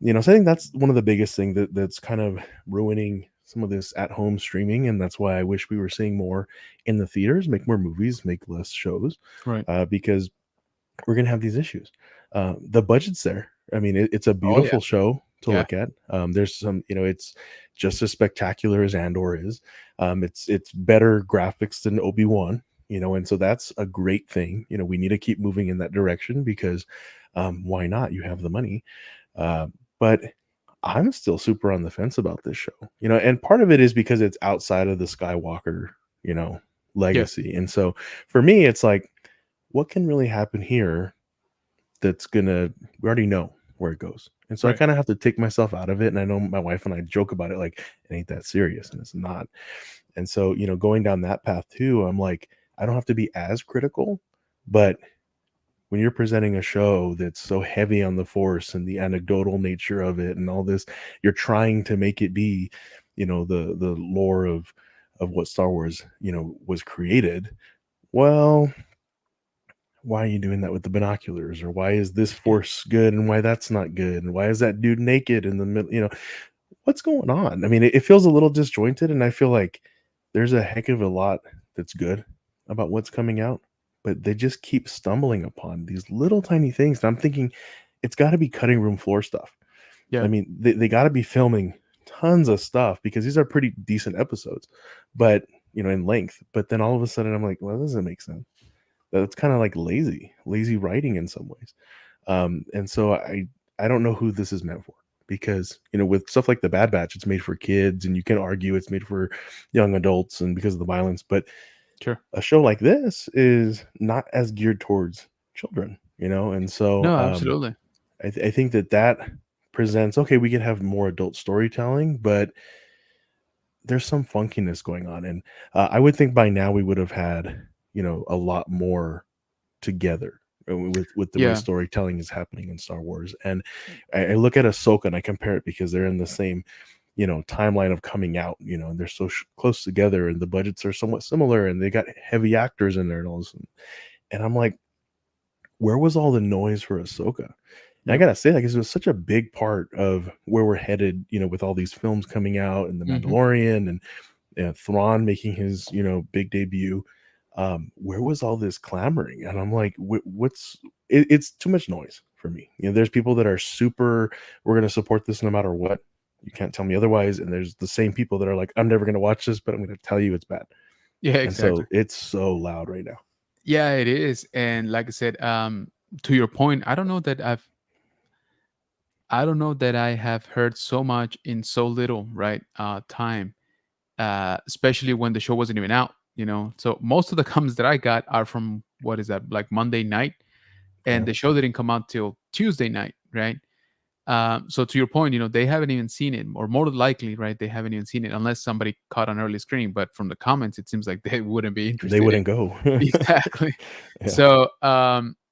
So I think that's one of the biggest thing that's kind of ruining some of this at home streaming, and that's why I wish we were seeing more in the theaters, make more movies, make less shows, Right. because we're gonna have these issues. The budget's there. I mean, it's a Oh yeah. beautiful show to Yeah. look at. There's some, it's just as spectacular as Andor is. It's better graphics than Obi-Wan, and so that's a great thing. We need to keep moving in that direction because why not? You have the money. Uh, but I'm still super on the fence about this show, and part of it is because it's outside of the Skywalker, you know, Yeah. legacy. And so for me, it's like, what can really happen here that's gonna, we already know where it goes. And so I Right. kind of have to take myself out of it. And I know my wife and I joke about it, like, it ain't that serious, and it's not. And so, going down that path too, I'm like, I don't have to be as critical, but when you're presenting a show that's so heavy on the Force and the anecdotal nature of it and all this, you're trying to make it be, the lore of what Star Wars, was created. Well, why are you doing that with the binoculars? Or why is this Yeah. Force good and why that's not good? And why is that dude naked in the middle? What's going on? I mean, it feels a little disjointed, and I feel like there's a heck of a lot that's good about what's coming out, but they just keep stumbling upon these little tiny things. And I'm thinking it's got to be cutting room floor stuff. I Yeah. mean, they got to be filming tons of stuff because these are pretty decent episodes, but in length. But then all of a sudden, I'm like, well, that doesn't make sense. That's kind of like lazy writing in some ways. And so I don't know who this is meant for, because with stuff like The Bad Batch, it's made for kids, and you can argue it's made for young adults, and because of the violence. But Sure. a show like this is not as geared towards children, and so No, absolutely. I think that presents, okay, we could have more adult storytelling, but there's some funkiness going on, and I would think by now we would have had a lot more together, with the way Yeah. storytelling is happening in Star Wars. And I look at Ahsoka and I compare it because they're in the same timeline of coming out, and they're so close together, and the budgets are somewhat similar, and they got heavy actors in there and all this. And I'm like, where was all the noise for Ahsoka? And I Yep. gotta say, like, it was such a big part of where we're headed, with all these films coming out, and The Hmm. Mandalorian, and Thrawn making his, big debut. Where was all this clamoring? And I'm like, it's too much noise for me. There's people that are super, we're gonna support this no matter what. You can't tell me otherwise. And there's the same people that are like, I'm never gonna watch this, but I'm gonna tell you it's bad. Yeah, And exactly. so it's so loud right now. Yeah, it is. And like I said, to your point, I don't know that I have heard so much in so little, right, time, especially when the show wasn't even out, So most of the comments that I got are from, what is that, like Monday night, and Yeah. the show didn't come out till Tuesday night, right? So to your point, they haven't even seen it, or more likely, right, they haven't even seen it unless somebody caught an early screening. But from the comments, it seems like they wouldn't be They interested in. wouldn't go. Exactly. Yeah. So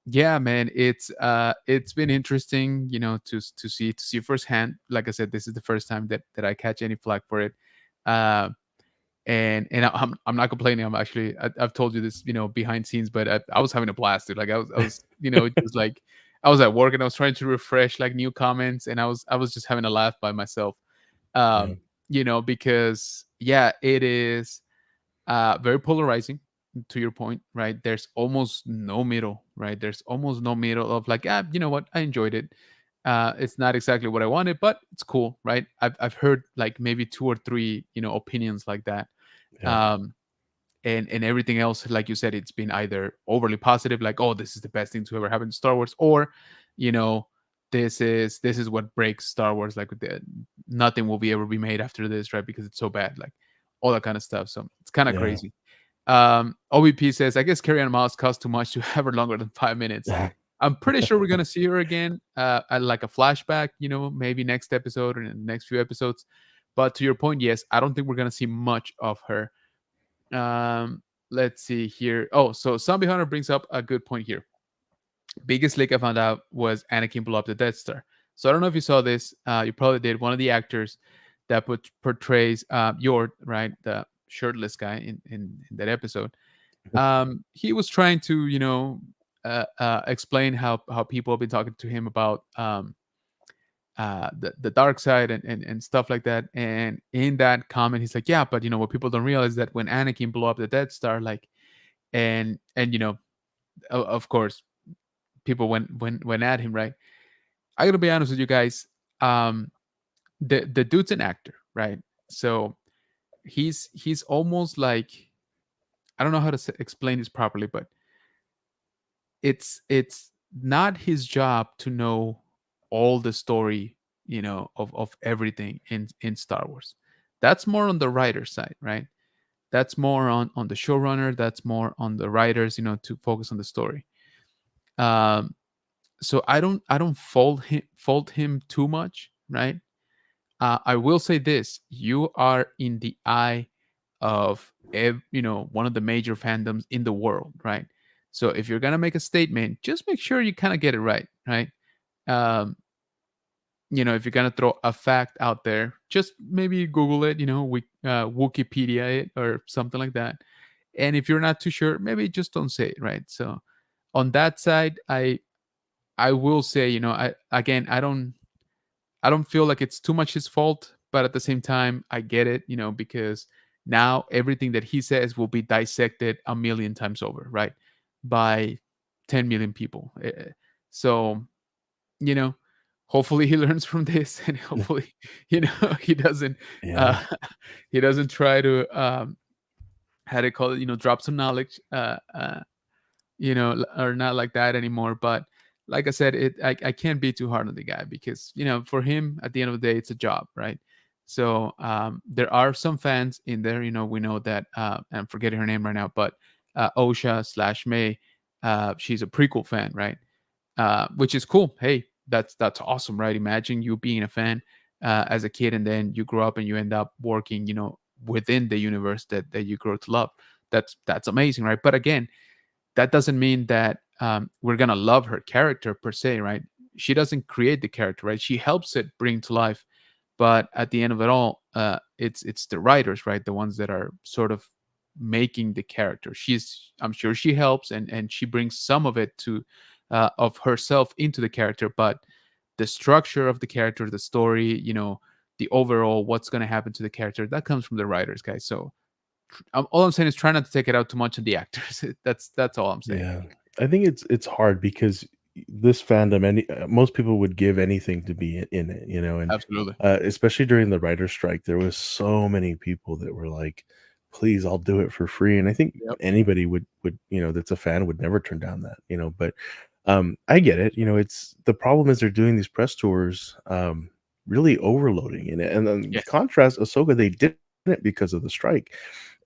yeah, man, it's been interesting, to see firsthand. Like I said, this is the first time that I catch any flack for it. Uh, and I'm not complaining. I've told you this, behind scenes, but I was having a blast, dude. Like I was just like I was at work and I was trying to refresh like new comments, and I was just having a laugh by myself. Yeah. Because yeah, it is very polarizing, to your point, right? There's almost no middle, right? There's almost no middle of like, you know what, I enjoyed it. It's not exactly what I wanted, but it's cool, right? I've heard like maybe two or three, opinions like that. Yeah. um and everything else, like you said, it's been either overly positive, like, oh, this is the best thing to ever happen to Star Wars, or you know this is what breaks Star Wars, like nothing will be ever be made after this, right? Because it's so bad, like all that kind of stuff. So it's kind of Yeah. crazy. OBP says, I guess Carrie Ann Moss cost too much to have her longer than 5 minutes. I'm pretty sure we're gonna see her again, at like a flashback, maybe next episode or in the next few episodes. But to your point, yes, I don't think we're gonna see much of her. Let's see here. Oh, so Zombie Hunter brings up a good point here. Biggest leak I found out was Anakin blew up the Death Star. So I don't know if you saw this. You probably did. One of the actors that portrays Yord, right, the shirtless guy in that episode. He was trying to, explain how people have been talking to him about the dark side and stuff like that. And in that comment, he's like, yeah, but what people don't realize is that when Anakin blew up the Death Star, like, and of course, people went at him, right? I gotta be honest with you guys. Um, the dude's an actor, right? So he's almost like, I don't know how to explain this properly, but it's not his job to know all the story, of everything in Star Wars. That's more on the writer side, right? That's more on the showrunner. That's more on the writers, to focus on the story. Um, so I don't fault him too much, right? I will say this: you are in the eye of one of the major fandoms in the world, right? So if you're gonna make a statement, just make sure you kind of get it right? Um, if you're gonna throw a fact out there, just maybe Google it, Wikipedia it or something like that. And if you're not too sure, maybe just don't say it, right? So on that side, I will say, I don't feel like it's too much his fault, but at the same time, I get it, because now everything that he says will be dissected a million times over, right? By 10 million people. So, you know, hopefully he learns from this, and hopefully, he doesn't uh Yeah. he doesn't try to how to call it, drop some knowledge, or not like that anymore. But like I said, I can't be too hard on the guy because for him at the end of the day it's a job, right? So there are some fans in there. We know that I'm forgetting her name right now, but Osha slash May, she's a prequel fan, right? Which is cool. Hey, that's awesome, right? Imagine you being a fan as a kid, and then you grow up and you end up working, within the universe that you grow to love. That's amazing, right? But again, that doesn't mean that we're gonna love her character per se, right? She doesn't create the character, right? She helps it bring to life, but at the end of it all, it's the writers, right? The ones that are sort of making the character. I'm sure she helps, and she brings some of it to of herself into the character, but the structure of the character, the story, the overall what's going to happen to the character, that comes from the writers, guys. So all I'm saying is try not to take it out too much on the actors. That's all I'm saying. Yeah. I think it's hard because this fandom, most people would give anything to be in it, and Absolutely. especially during the writer's strike, there was so many people that were like, "Please, I'll do it for free." And I think Yep. anybody would that's a fan would never turn down that, But I get it. It's the problem is they're doing these press tours, really overloading in it, and then Yes. contrast Ahsoka, they did it because of the strike.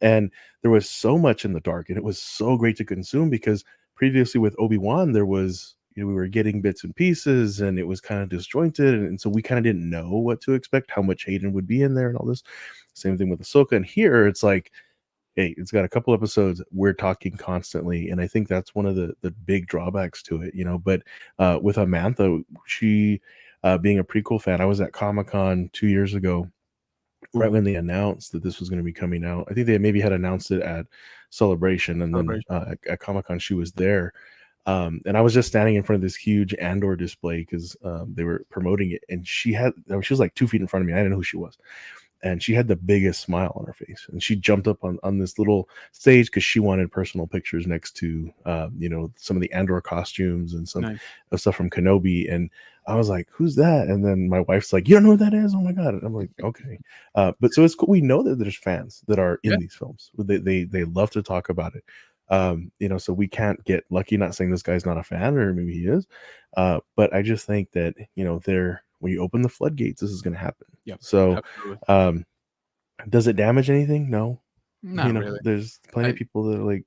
And there was so much in the dark, and it was so great to consume because previously with Obi-Wan, there was we were getting bits and pieces, and it was kind of disjointed, and so we kind of didn't know what to expect, how much Hayden would be in there, and all this. Same thing with Ahsoka, and here it's like, hey, it's got a couple episodes. We're talking constantly, and I think that's one of the big drawbacks to it, But with Amantha, she being a prequel fan, I was at Comic-Con 2 years ago, right when they announced that this was going to be coming out. I think they maybe had announced it at Celebration, and then Celebration. at Comic-Con she was there. And I was just standing in front of this huge Andor display because they were promoting it, and she was like 2 feet in front of me. I didn't know who she was, and she had the biggest smile on her face, and she jumped up on this little stage because she wanted personal pictures next to some of the Andor costumes and some Nice. of stuff from Kenobi. And I was like, who's that? And then my wife's like, you don't know who that is? Oh my god. And I'm like, okay. But so it's cool. We know that there's fans that are Yeah. in these films. They love to talk about it. So we can't get lucky. Not saying this guy's not a fan, or maybe he is, but I just think that they're when you open the floodgates, this is going to happen. Yep. So, Absolutely. um, does it damage anything? No. Not really. There's plenty of I people that are like,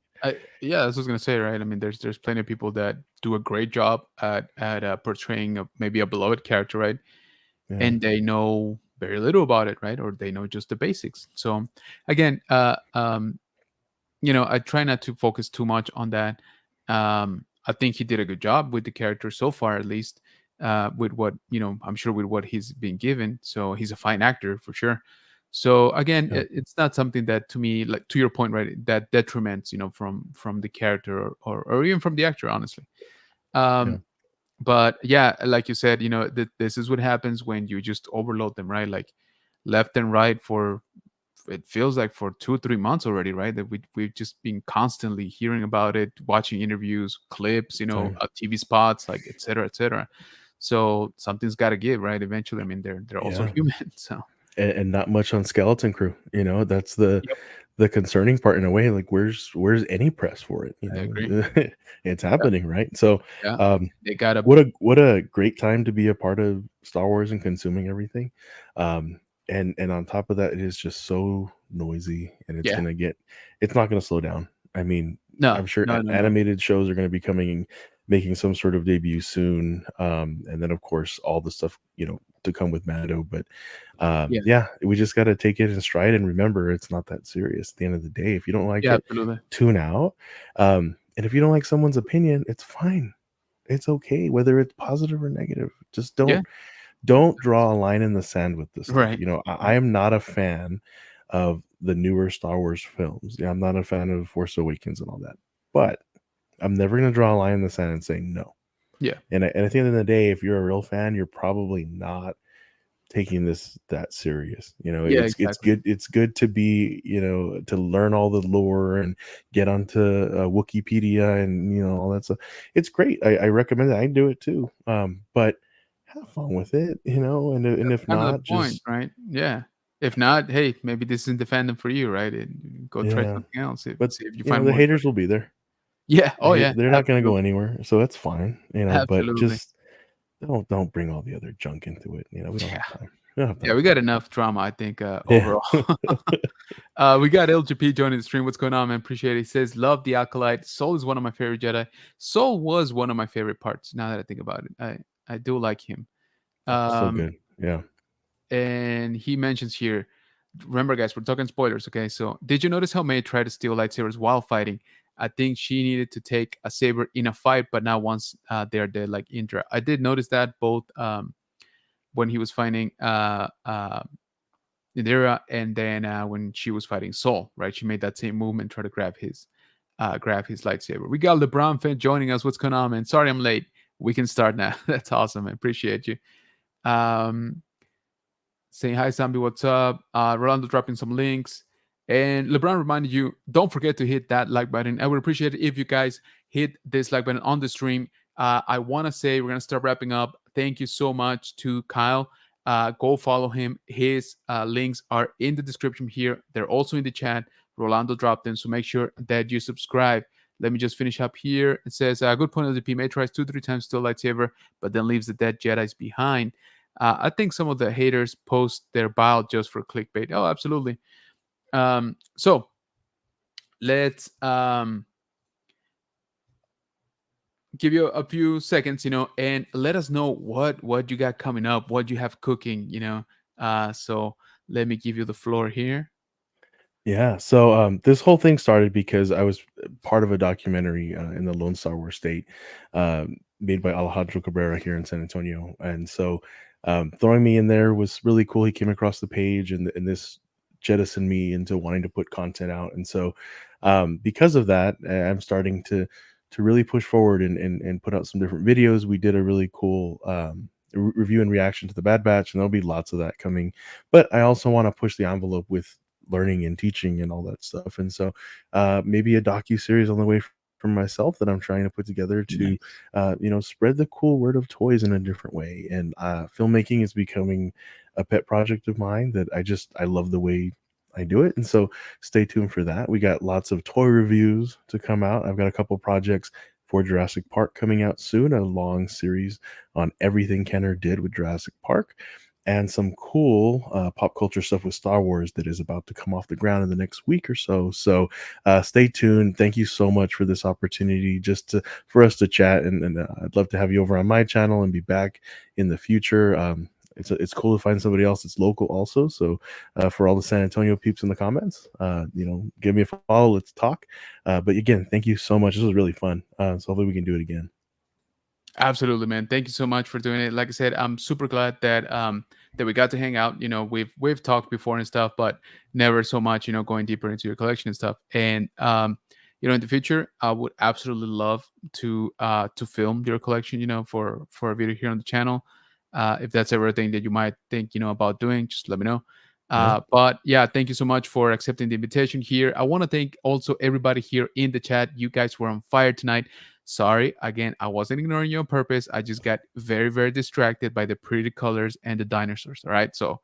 yeah, that's what I was gonna say, right? I mean, there's plenty of people that do a great job at portraying maybe a beloved character, right? yeah, And they know very little about it, right? Or they know just the basics. So again, I try not to focus too much on that. I think he did a good job with the character so far, at least with what I'm sure with what he's been given. So he's a fine actor for sure. So again, yeah, it's not something that to me, like to your point, right, that detriments, from the character or even from the actor, honestly. yeah, Um, but yeah, like you said, this is what happens when you just overload them, right? Like left and right for it feels like for 2 or 3 months already, right? That we've just been constantly hearing about it, watching interviews, clips, big time. TV spots, like et cetera, et cetera. So something's got to give, right? Eventually, I mean, they're also Yeah, human, so and not much on Skeleton Crew. That's the yep, the concerning part in a way. Like, where's any press for it? I agree. It's Yeah, happening, right? So, yeah, um, they gotta, what a great time to be a part of Star Wars and consuming everything. And on top of that, it is just so noisy, and yeah, it's not gonna slow down. I mean, no, I'm sure no, no, no, animated shows are gonna be making some sort of debut soon. And then of course all the stuff, to come with Mando. But yeah, yeah, we just gotta take it in stride and remember it's not that serious at the end of the day. If you don't like yeah, it, absolutely, tune out. And if you don't like someone's opinion, it's fine. It's okay, whether it's positive or negative. Just yeah, don't draw a line in the sand with this stuff. right, I right, am not a fan of the newer Star Wars films. Yeah, I'm not a fan of Force Awakens and all that. But I'm never gonna draw a line in the sand and say no. yeah, And at the end of the day, if you're a real fan, you're probably not taking this that serious. yeah, It's exactly, good to be, to learn all the lore and get onto Wikipedia and all that stuff. It's great. I recommend it. I do it too. But have fun with it, and that's if kind of the not, point, just right? Yeah, If not, hey, maybe this isn't the fandom for you, right? And go try Yeah, something else. but, See if you you know, find the more joy. haters will be there. Yeah. Oh yeah. They're not gonna go Absolutely. anywhere, so that's fine, but Absolutely. just don't bring all the other junk into it, we don't Yeah. have time. We don't have Yeah. time We for got that. enough drama, I think, Yeah. overall. We got LGP joining the stream. What's going on, man? Appreciate it. He says, love the Acolyte. Soul is one of my favorite Jedi. Soul was one of my favorite parts. Now that I think about it, I do like him. Oh, so Um, good. Yeah. and he mentions here, remember, guys, we're talking spoilers, okay? So, did you notice how May tried to steal lightsabers while fighting? I think she needed to take a saber in a fight, but not once they're dead, like Indra. I did notice that both when he was fighting Nadira, and then when she was fighting Saul, right? She made that same movement, try to grab his lightsaber. We got LeBron fan joining us. What's going on, man? Sorry I'm late. We can start now. That's awesome, man. Appreciate you. Um, saying hi, Zombie. What's up? Rolando dropping some links. And LeBron reminded you, don't forget to hit that like button. I would appreciate it if you guys hit this like button on the stream. I want to say we're going to start wrapping up. Thank you so much to Kyle. Go follow him. His links are in the description here. They're also in the chat. Rolando dropped them. So make sure that you subscribe. Let me just finish up here. It says, good point of the P. May tries 2-3 times to steal lightsaber, but then leaves the dead Jedi's behind. I think some of the haters post their bile just for clickbait. Oh, absolutely. So let's give you a few seconds, and let us know what you got coming up, what you have cooking, So let me give you the floor here. Yeah. So this whole thing started because I was part of a documentary in the Lone Star Wars State, made by Alejandro Cabrera here in San Antonio, and so throwing me in there was really cool. He came across the page, and this jettisoned me into wanting to put content out, and so because of that, I'm starting to really push forward and put out some different videos. We did a really cool. Review and reaction to the Bad Batch, and there'll be lots of that coming. But I also want to push the envelope with learning and teaching and all that stuff. And so maybe a docu series on the way from myself that I'm trying to put together to Nice. spread the cool word of toys in a different way. And filmmaking is becoming a pet project of mine that I love the way I do it. And so stay tuned for that. We got lots of toy reviews to come out. I've got a couple projects for Jurassic Park coming out soon, a long series on everything Kenner did with Jurassic Park, and some cool pop culture stuff with Star Wars that is about to come off the ground in the next week or so. So stay tuned. Thank you so much for this opportunity for us to chat, and I'd love to have you over on my channel and be back in the future. It's cool to find somebody else that's local also. So for all the San Antonio peeps in the comments, give me a follow. Let's talk. But again, thank you so much. This was really fun. So hopefully we can do it again. Absolutely, man. Thank you so much for doing it. Like I said, I'm super glad that we got to hang out. We've talked before and stuff, but never so much, going deeper into your collection and stuff. And in the future, I would absolutely love to film your collection, for a video here on the channel. If that's ever a thing that you might think, about doing, just let me know. Yeah. But yeah, thank you so much for accepting the invitation here. I want to thank also everybody here in the chat. You guys were on fire tonight. Sorry, again, I wasn't ignoring you on purpose. I just got very, very distracted by the pretty colors and the dinosaurs. All right. So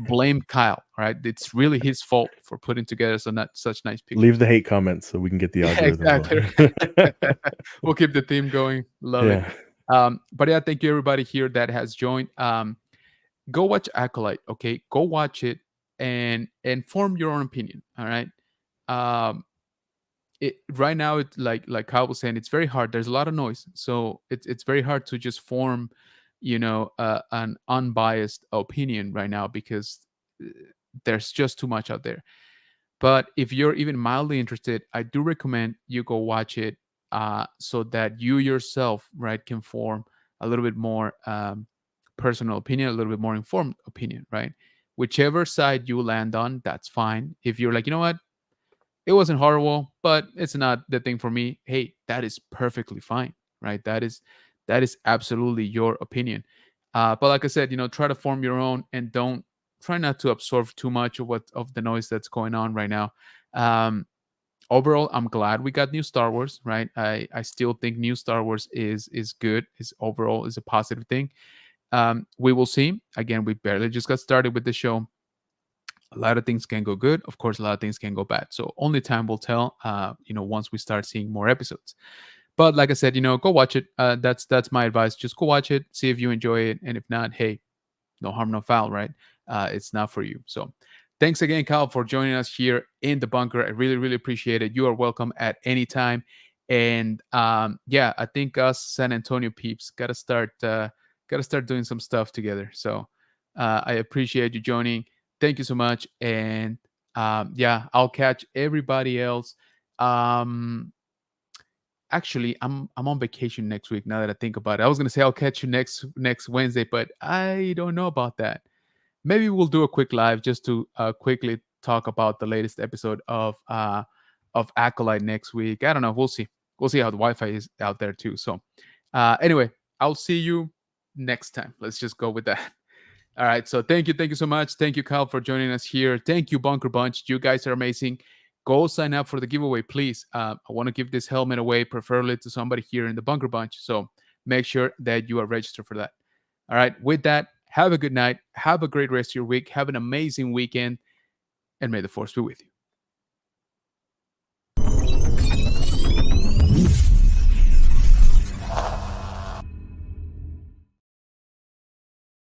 blame Kyle. All right. It's really his fault for putting together such nice Leave pictures. the hate comments so we can get the Yeah, algorithm exactly. going. We'll keep the theme going. Love it. Yeah. But yeah, thank you everybody here that has joined. Go watch Acolyte. Okay. Go watch it and form your own opinion. All right. Um, right now it's like Kyle was saying, it's very hard. There's a lot of noise, so it's very hard to just form an unbiased opinion right now, because uh, there's just too much out there. But if you're even mildly interested, I do recommend you go watch it, so that you yourself, right, can form a little bit more personal opinion, a little bit more informed opinion, right? Whichever side you land on, that's fine. If you're like, you know what, it wasn't horrible, but it's not the thing for me. Hey, that is perfectly fine, right? That is absolutely your opinion. But like I said, try to form your own, and don't try not to absorb too much of the noise that's going on right now. Um, Overall, I'm glad we got new Star Wars, right? I still think new Star Wars is good. Is overall is a positive thing. We will see. Again, we barely just got started with the show. A lot of things can go good. Of course, a lot of things can go bad. So only time will tell. Once we start seeing more episodes. But like I said, go watch it. That's my advice. Just go watch it, see if you enjoy it, and if not, hey, no harm, no foul, right? It's not for you. So thanks again, Kyle, for joining us here in the bunker. I really, really appreciate it. You are welcome at any time. And yeah, I think us San Antonio peeps gotta start doing some stuff together. So I appreciate you joining. Thank you so much. And yeah, I'll catch everybody else. Um, Actually, I'm on vacation next week. Now that I think about it, I was gonna say I'll catch you next Wednesday, but I don't know about that. Maybe we'll do a quick live just to quickly talk about the latest episode of Acolyte next week. I don't know. We'll see. We'll see how the Wi-Fi is out there too. So anyway, I'll see you next time. Let's just go with that. All right. So thank you so much. Thank you, Kyle, for joining us here. Thank you, Bunker Bunch. You guys are amazing. Go sign up for the giveaway, please. I want to give this helmet away, preferably to somebody here in the Bunker Bunch. So make sure that you are registered for that. All right. With that, have a good night. Have a great rest of your week. Have an amazing weekend. And may the force be with you.